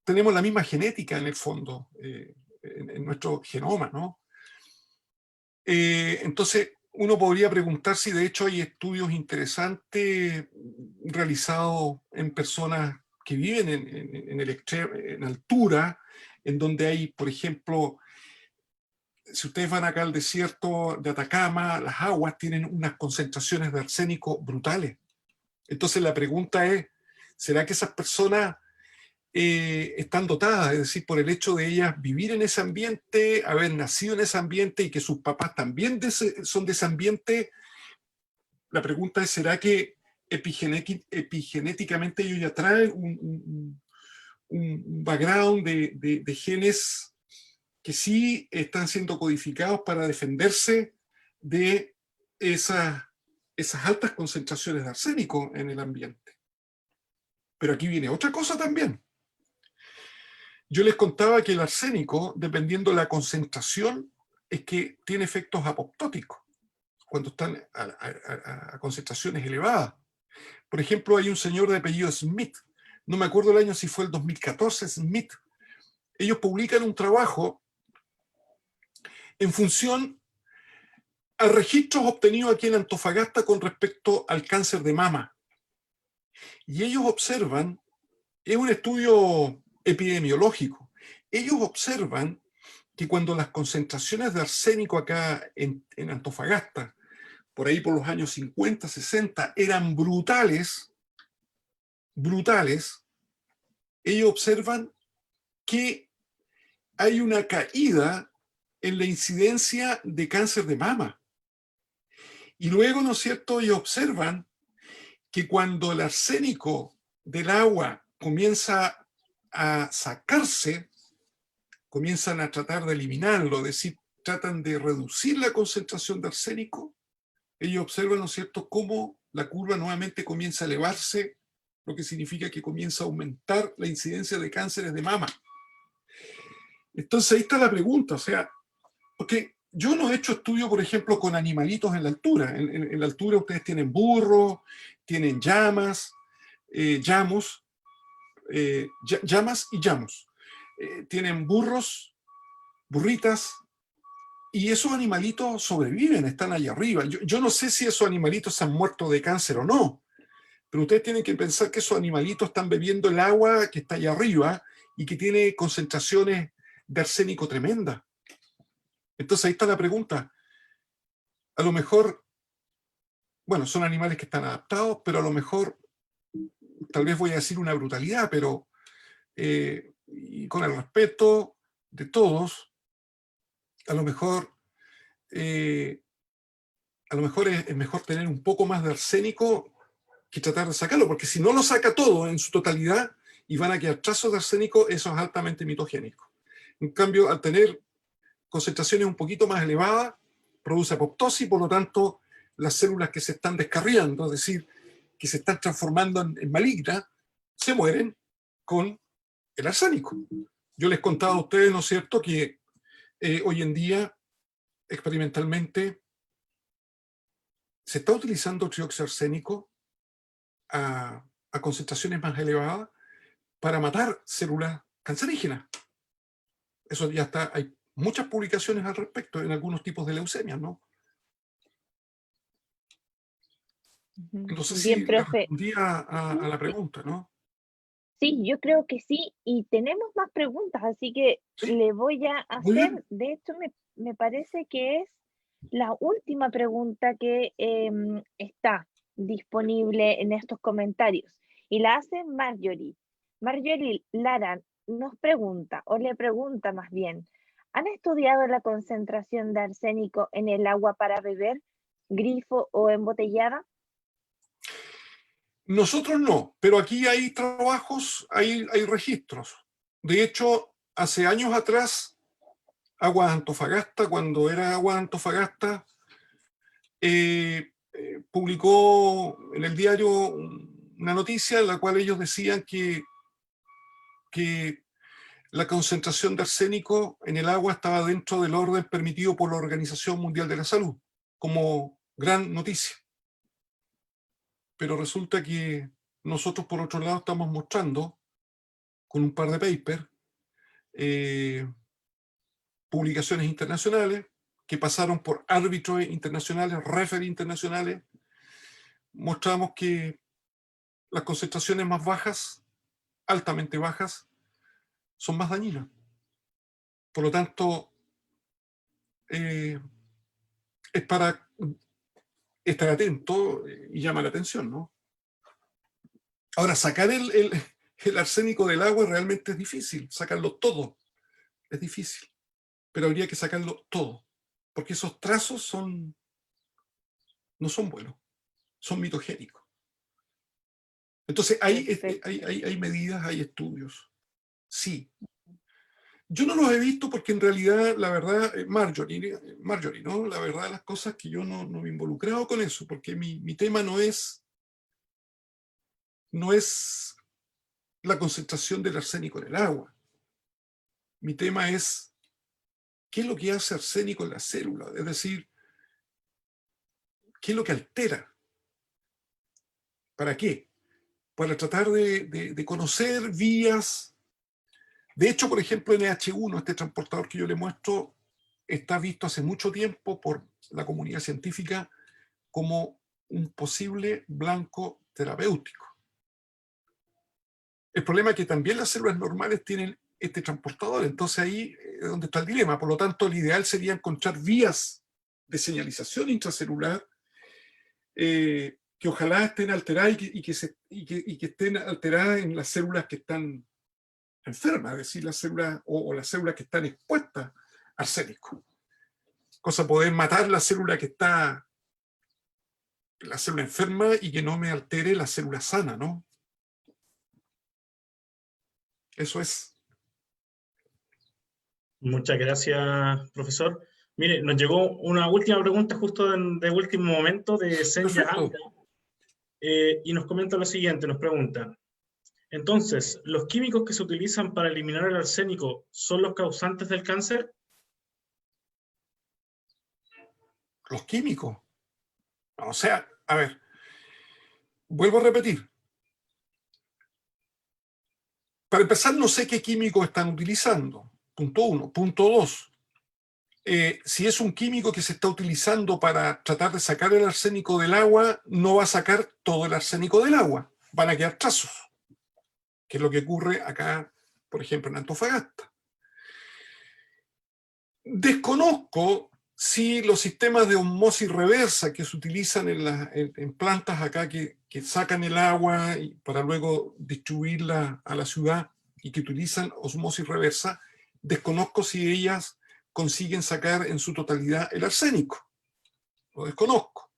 tenemos la misma genética en el fondo, en nuestro genoma, ¿no? Entonces, uno podría preguntar si de hecho hay estudios interesantes realizados en personas que viven en altura, en donde hay, por ejemplo, si ustedes van acá al desierto de Atacama, las aguas tienen unas concentraciones de arsénico brutales. Entonces la pregunta es, ¿será que esas personas están dotadas, es decir, por el hecho de ellas vivir en ese ambiente, haber nacido en ese ambiente y que sus papás también son de ese ambiente? La pregunta es, ¿será que epigenéticamente ellos ya traen un background de genes que sí están siendo codificados para defenderse de esas altas concentraciones de arsénico en el ambiente? Pero aquí viene otra cosa también. Yo les contaba que el arsénico, dependiendo de la concentración, es que tiene efectos apoptóticos cuando están a concentraciones elevadas. Por ejemplo, hay un señor de apellido Smith, no me acuerdo el año si fue el 2014, Smith. Ellos publican un trabajo en función a registros obtenidos aquí en Antofagasta con respecto al cáncer de mama. Y ellos observan, es un estudio epidemiológico, ellos observan que cuando las concentraciones de arsénico acá en Antofagasta, por ahí por los años 50, 60, eran brutales, ellos observan que hay una caída en la incidencia de cáncer de mama. Y luego, ¿no es cierto?, ellos observan que cuando el arsénico del agua comienza a sacarse, comienzan a tratar de eliminarlo, es decir, tratan de reducir la concentración de arsénico, ellos observan, ¿no es cierto?, cómo la curva nuevamente comienza a elevarse, lo que significa que comienza a aumentar la incidencia de cánceres de mama. Entonces ahí está la pregunta, o sea, porque yo no he hecho estudio, por ejemplo, con animalitos en la altura. En la altura ustedes tienen burros, tienen llamas, llamas y llamos. Tienen burros, burritas, y esos animalitos sobreviven, están allá arriba. Yo no sé si esos animalitos se han muerto de cáncer o no, pero ustedes tienen que pensar que esos animalitos están bebiendo el agua que está allá arriba y que tiene concentraciones de arsénico tremendas. Entonces ahí está la pregunta. A lo mejor bueno, son animales que están adaptados, pero a lo mejor, tal vez voy a decir una brutalidad, pero y con el respeto de todos, a lo mejor es mejor tener un poco más de arsénico que tratar de sacarlo, porque si no lo saca todo en su totalidad y van a quedar trazos de arsénico, eso es altamente mitogénico. En cambio, al tener concentraciones un poquito más elevadas, produce apoptosis, por lo tanto, las células que se están descarriando, es decir, que se están transformando en malignas, se mueren con el arsénico. Yo les contaba a ustedes, ¿no es cierto?, que hoy en día, experimentalmente, se está utilizando trioxiarsénico a concentraciones más elevadas para matar células cancerígenas. Eso ya está, hay muchas publicaciones al respecto en algunos tipos de leucemias, ¿no? No sé si Bien, le profe. respondí a la pregunta, ¿no? Sí, yo creo que sí, y tenemos más preguntas, así que Sí, le voy a muy hacer, bien. de hecho me parece que es la última pregunta que está disponible en estos comentarios, y la hace Marjorie. Marjorie Lara nos pregunta, o le pregunta más bien, ¿han estudiado la concentración de arsénico en el agua para beber, grifo o embotellada? Nosotros no, pero aquí hay trabajos, hay registros. De hecho, hace años atrás, Aguas Antofagasta, cuando era Aguas Antofagasta, publicó en el diario una noticia en la cual ellos decían que la concentración de arsénico en el agua estaba dentro del orden permitido por la Organización Mundial de la Salud, como gran noticia. Pero resulta que nosotros, por otro lado, estamos mostrando, con un par de papers, publicaciones internacionales que pasaron por árbitros internacionales, referees internacionales, mostramos que las concentraciones más bajas, altamente bajas, son más dañinas. Por lo tanto, es para estar atento y llama la atención, ¿no? Ahora, sacar el arsénico del agua realmente es difícil, sacarlo todo es difícil, pero habría que sacarlo todo, porque esos trazos no son buenos, son mitogénicos. Entonces, hay medidas, hay estudios, sí. Yo no los he visto porque en realidad, la verdad, Marjorie, ¿no? La verdad de las cosas que yo no me he involucrado con eso, porque mi tema no es la concentración del arsénico en el agua. Mi tema es qué es lo que hace arsénico en la célula, es decir, qué es lo que altera. ¿Para qué? Para tratar de conocer vías. De hecho, por ejemplo, NH1, este transportador que yo le muestro, está visto hace mucho tiempo por la comunidad científica como un posible blanco terapéutico. El problema es que también las células normales tienen este transportador, entonces ahí es donde está el dilema. Por lo tanto, lo ideal sería encontrar vías de señalización intracelular que ojalá estén alteradas y que estén alteradas en las células que están enfermas, es decir, las células o las células que están expuestas a arsénico. Cosa poder matar la célula la célula enferma y que no me altere la célula sana, ¿no? Eso es. Muchas gracias, profesor. Mire, nos llegó una última pregunta justo de último momento de Senya Perfecto. Ávila, y nos comenta lo siguiente, nos pregunta, entonces, ¿los químicos que se utilizan para eliminar el arsénico son los causantes del cáncer? Los químicos. O sea, a ver, vuelvo a repetir. Para empezar, no sé qué químicos están utilizando. Punto 1. Punto 2. Si es un químico que se está utilizando para tratar de sacar el arsénico del agua, no va a sacar todo el arsénico del agua. Van a quedar trazos, que es lo que ocurre acá, por ejemplo, en Antofagasta. Desconozco si los sistemas de osmosis reversa que se utilizan en plantas acá que sacan el agua para luego distribuirla a la ciudad y que utilizan osmosis reversa, desconozco si ellas consiguen sacar en su totalidad el arsénico. Lo desconozco.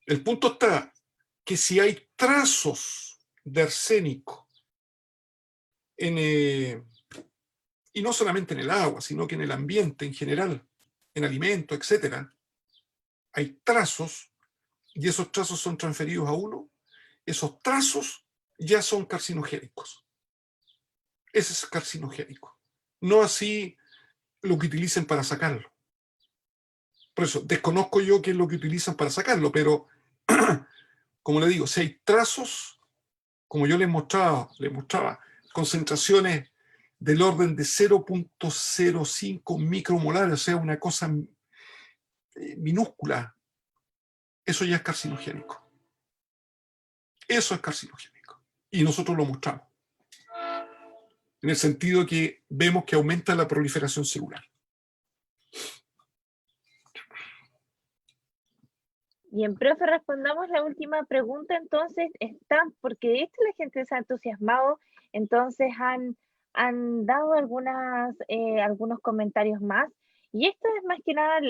El punto está que si hay trazos de arsénico y no solamente en el agua, sino que en el ambiente en general, en alimentos, etc., hay trazos y esos trazos son transferidos a uno, esos trazos ya son carcinogénicos. Ese es carcinogénico. No así lo que utilicen para sacarlo. Por eso, desconozco yo qué es lo que utilizan para sacarlo, pero como le digo, si hay trazos, como yo les mostraba concentraciones del orden de 0.05 micromolar, o sea, una cosa minúscula, eso ya es carcinogénico. Eso es carcinogénico. Y nosotros lo mostramos. En el sentido que vemos que aumenta la proliferación celular. Bien, profe, respondamos la última pregunta. Entonces, porque esto la gente se ha entusiasmado, entonces han dado algunos comentarios más. Y esto es más que nada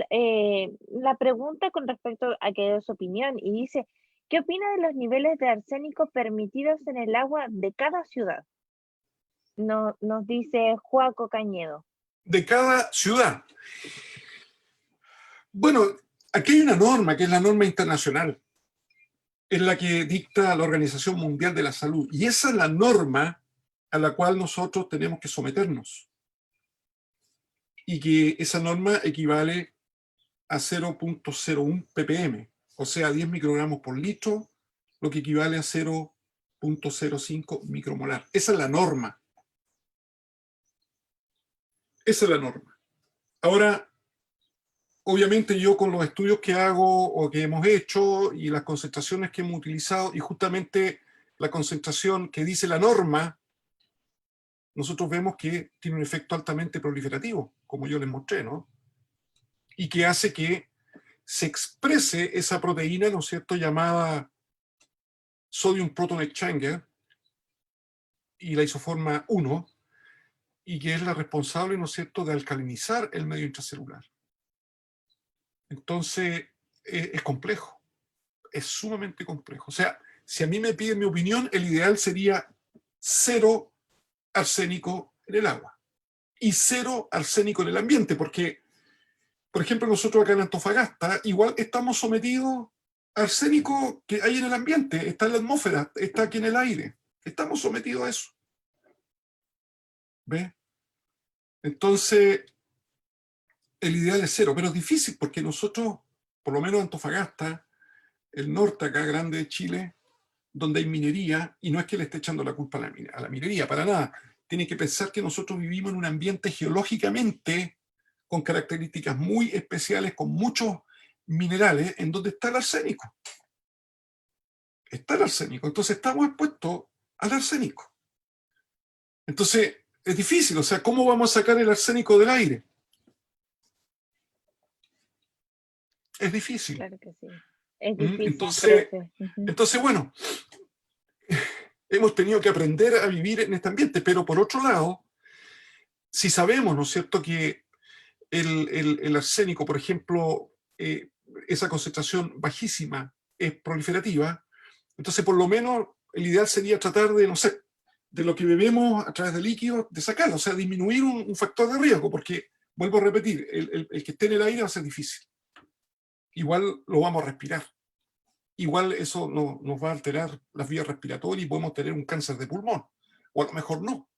la pregunta con respecto a que es su opinión. Y dice, ¿qué opina de los niveles de arsénico permitidos en el agua de cada ciudad? Nos dice Joaco Cañedo. De cada ciudad. Bueno, aquí hay una norma, que es la norma internacional, es la que dicta la Organización Mundial de la Salud. Y esa es la norma a la cual nosotros tenemos que someternos. Y que esa norma equivale a 0.01 ppm, o sea, 10 microgramos por litro, lo que equivale a 0.05 micromolar. Esa es la norma. Esa es la norma. Ahora, obviamente yo con los estudios que hago o que hemos hecho y las concentraciones que hemos utilizado, y justamente la concentración que dice la norma, nosotros vemos que tiene un efecto altamente proliferativo, como yo les mostré, ¿no? Y que hace que se exprese esa proteína, ¿no es cierto?, llamada Sodium Proton Exchanger, y la isoforma 1, y que es la responsable, ¿no es cierto?, de alcalinizar el medio intracelular. Entonces, es complejo, es sumamente complejo. O sea, si a mí me piden mi opinión, el ideal sería 0 arsénico en el agua y 0 arsénico en el ambiente, porque, por ejemplo, nosotros acá en Antofagasta igual estamos sometidos a arsénico que hay en el ambiente, está en la atmósfera, está aquí en el aire, estamos sometidos a eso. ¿Ve? Entonces, el ideal es 0, pero es difícil porque nosotros, por lo menos Antofagasta, el norte acá grande de Chile, donde hay minería, y no es que le esté echando la culpa a la minería, para nada. Tienen que pensar que nosotros vivimos en un ambiente geológicamente con características muy especiales, con muchos minerales, en donde está el arsénico. Está el arsénico. Entonces estamos expuestos al arsénico. Entonces es difícil, o sea, ¿cómo vamos a sacar el arsénico del aire? Es difícil. Claro que sí. Es difícil, entonces, bueno, hemos tenido que aprender a vivir en este ambiente, pero por otro lado, si sabemos, ¿no es cierto?, que el arsénico, por ejemplo, esa concentración bajísima es proliferativa, entonces por lo menos el ideal sería tratar de, no sé, de lo que bebemos a través de líquidos, de sacarlo, o sea, disminuir un factor de riesgo, porque, vuelvo a repetir, el que esté en el aire va a ser difícil. Igual lo vamos a respirar. Igual eso nos va a alterar las vías respiratorias y podemos tener un cáncer de pulmón, o a lo mejor no.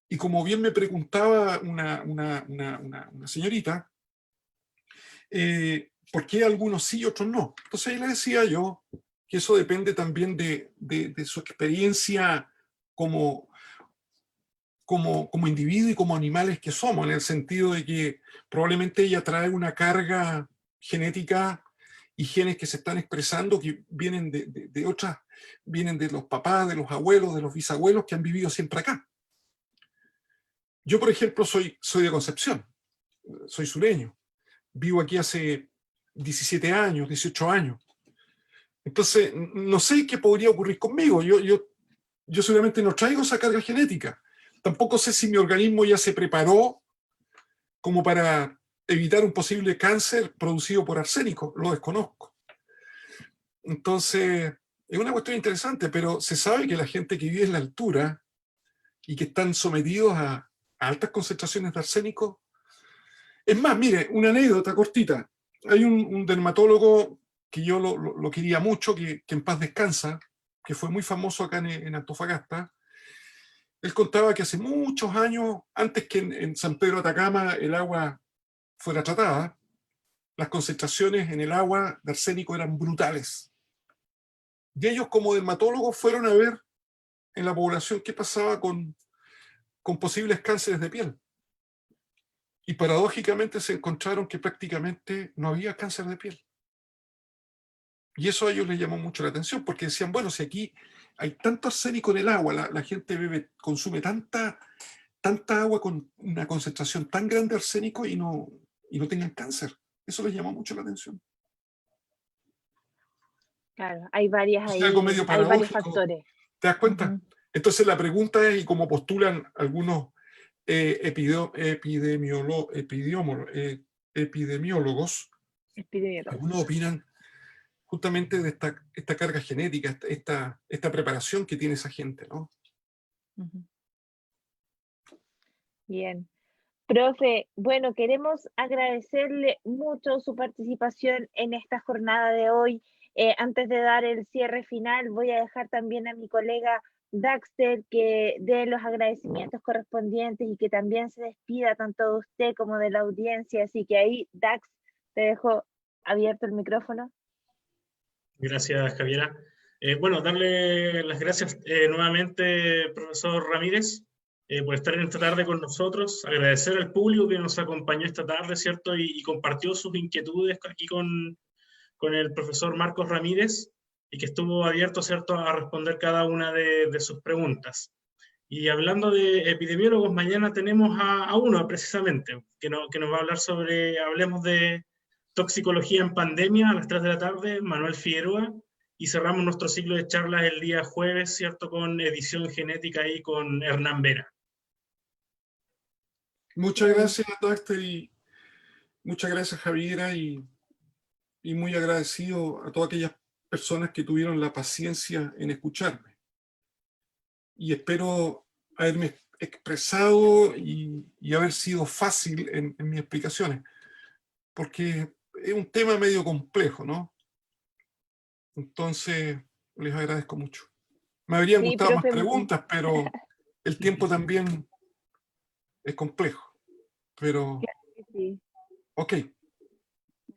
Y como bien me preguntaba una señorita, ¿por qué algunos sí y otros no? Entonces ahí le decía yo que eso depende también de su experiencia como individuo y como animales que somos, en el sentido de que probablemente ella trae una carga genética y genes que se están expresando, que vienen de otras, vienen de los papás, de los abuelos, de los bisabuelos que han vivido siempre acá. Yo, por ejemplo, soy de Concepción. soy sureño, vivo aquí hace 17 años, 18 años. Entonces, no sé qué podría ocurrir conmigo. Yo seguramente no traigo esa carga genética. Tampoco sé si mi organismo ya se preparó como para evitar un posible cáncer producido por arsénico. Lo desconozco. Entonces, es una cuestión interesante, pero se sabe que la gente que vive en la altura y que están sometidos a altas concentraciones de arsénico. Es más, mire, una anécdota cortita. Hay un dermatólogo que yo lo quería mucho, que en paz descansa, que fue muy famoso acá en Antofagasta. Él contaba que hace muchos años, antes que en San Pedro de Atacama el agua fuera tratada, las concentraciones en el agua de arsénico eran brutales. Y ellos como dermatólogos fueron a ver en la población qué pasaba con posibles cánceres de piel. Y paradójicamente se encontraron que prácticamente no había cáncer de piel. Y eso a ellos les llamó mucho la atención, porque decían, bueno, si aquí hay tanto arsénico en el agua, la gente consume tanta agua con una concentración tan grande de arsénico y no tengan cáncer. Eso les llamó mucho la atención. Claro, hay varias Es algo medio hay varios paradójico. factores. ¿Te das cuenta? Entonces la pregunta es, y como postulan algunos epidemiólogos, algunos opinan justamente de esta carga genética, esta preparación que tiene esa gente, ¿no? Bien. Profe, bueno, queremos agradecerle mucho su participación en esta jornada de hoy. Antes de dar el cierre final, voy a dejar también a mi colega Daxter que dé los agradecimientos correspondientes y que también se despida tanto de usted como de la audiencia. Así que ahí, Dax, te dejo abierto el micrófono. Gracias, Javiera. Bueno, darle las gracias nuevamente, profesor Ramírez, por estar en esta tarde con nosotros, agradecer al público que nos acompañó esta tarde, ¿cierto? Y compartió sus inquietudes aquí con el profesor Marcos Ramírez y que estuvo abierto, ¿cierto?, a responder cada una de sus preguntas. Y hablando de epidemiólogos, mañana tenemos a uno precisamente, que nos va a hablar hablemos de toxicología en pandemia a las 3 de la tarde, Manuel Figueroa, y cerramos nuestro ciclo de charlas el día jueves, ¿cierto?, con edición genética y con Hernán Vera. Muchas gracias, Doctor, y muchas gracias, Javiera, y muy agradecido a todas aquellas personas que tuvieron la paciencia en escucharme. Y espero haberme expresado y haber sido fácil en mis explicaciones, porque es un tema medio complejo, ¿no? Entonces, les agradezco mucho. Me habrían gustado más preguntas, pero el tiempo también es complejo. Pero, ok.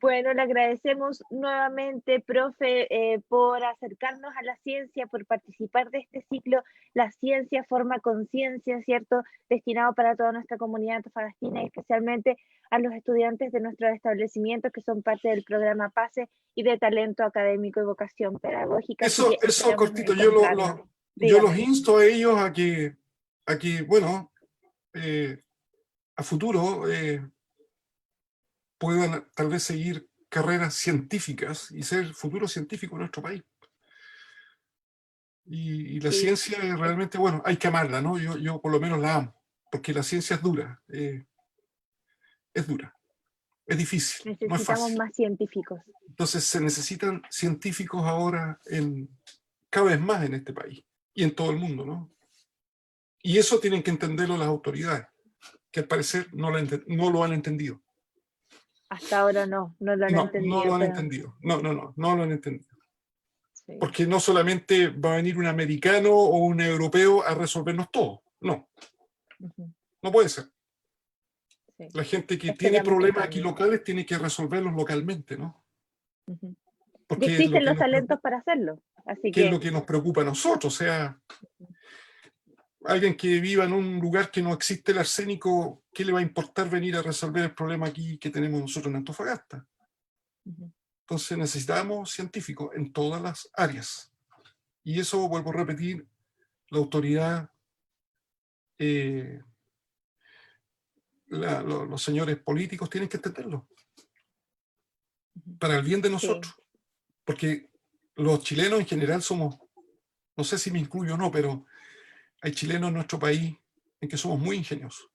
Bueno, le agradecemos nuevamente, profe, por acercarnos a la ciencia, por participar de este ciclo. La ciencia forma conciencia, ¿cierto? Destinado para toda nuestra comunidad antofagastina y especialmente a los estudiantes de nuestros establecimientos que son parte del programa PASE y de talento académico y vocación pedagógica. Eso cortito, yo los insto a ellos a que bueno, a futuro puedan tal vez seguir carreras científicas y ser futuro científico en nuestro país. Y la ciencia realmente, bueno, hay que amarla, ¿no? Yo por lo menos la amo, porque la ciencia es dura, es dura, es difícil, no es fácil. Necesitamos más científicos. Entonces se necesitan científicos ahora cada vez más en este país y en todo el mundo, ¿no? Y eso tienen que entenderlo las autoridades, que al parecer no lo han entendido. Hasta ahora no lo han entendido. No lo han entendido. No lo han entendido. Sí. Porque no solamente va a venir un americano o un europeo a resolvernos todo. No. No puede ser. Sí. La gente que tiene problemas aquí locales tiene que resolverlos localmente, ¿no? Porque existen los talentos para hacerlo. Así que es lo que nos preocupa a nosotros. O sea, alguien que viva en un lugar que no existe el arsénico, ¿qué le va a importar venir a resolver el problema aquí que tenemos nosotros en Antofagasta? Entonces necesitamos científicos en todas las áreas. Y eso, vuelvo a repetir, la autoridad los señores políticos tienen que entenderlo. Para el bien de nosotros. Sí. Porque los chilenos en general somos, no sé si me incluyo o no, pero hay chilenos en nuestro país en que somos muy ingeniosos.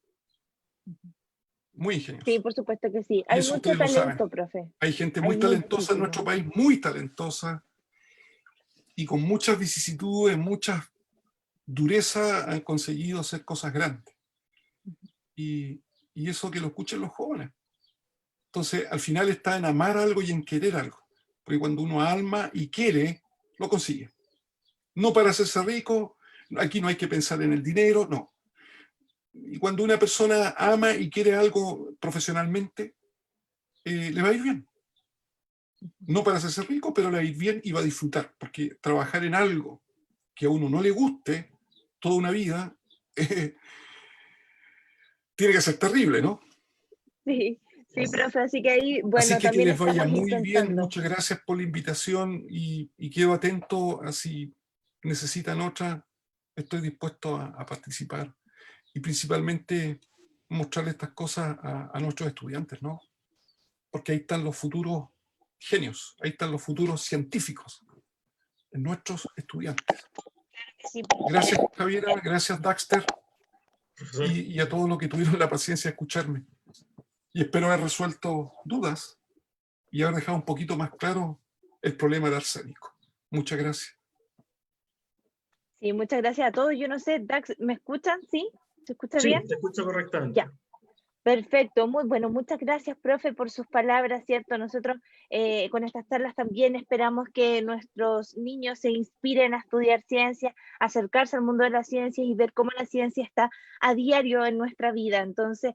Muy ingeniosos. Sí, por supuesto que sí. Hay mucho talento, profe. Hay gente muy talentosa en nuestro país, muy talentosa, y con muchas vicisitudes, muchas durezas han conseguido hacer cosas grandes. Y eso que lo escuchen los jóvenes. Entonces, al final está en amar algo y en querer algo. Porque cuando uno ama y quiere, lo consigue. No para hacerse rico, aquí no hay que pensar en el dinero, no. Y cuando una persona ama y quiere algo profesionalmente, le va a ir bien. No para hacerse rico, pero le va a ir bien y va a disfrutar. Porque trabajar en algo que a uno no le guste toda una vida, tiene que ser terrible, ¿no? Sí. Sí, profe, así que ahí, bueno, así que también les vaya muy intentando. bien, muchas gracias por la invitación y quedo atento a si necesitan otra, estoy dispuesto a participar y principalmente mostrarle estas cosas a nuestros estudiantes, ¿no? Porque ahí están los futuros genios, ahí están los futuros científicos, en nuestros estudiantes. Gracias, Javiera, gracias, Daxter, y a todos los que tuvieron la paciencia de escucharme. Y espero haber resuelto dudas y haber dejado un poquito más claro el problema de arsénico. Muchas gracias. Sí, muchas gracias a todos. Yo no sé, Dax, ¿me escuchan? ¿Sí? ¿Se escucha bien? Sí, te escucho correctamente. Ya. Perfecto, muy bueno. Muchas gracias, profe, por sus palabras, ¿cierto? Nosotros con estas charlas también esperamos que nuestros niños se inspiren a estudiar ciencia, acercarse al mundo de la ciencia y ver cómo la ciencia está a diario en nuestra vida. Entonces,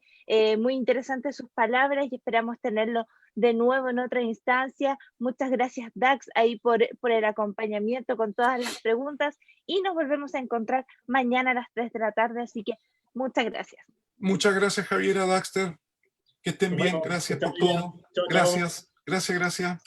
muy interesantes sus palabras y esperamos tenerlo de nuevo en otra instancia. Muchas gracias, Dax, ahí por el acompañamiento con todas las preguntas y nos volvemos a encontrar mañana a las 3 de la tarde, así que muchas gracias. Muchas gracias, Javiera, Daxter. Que estén bien. Gracias por todo. Gracias. Gracias.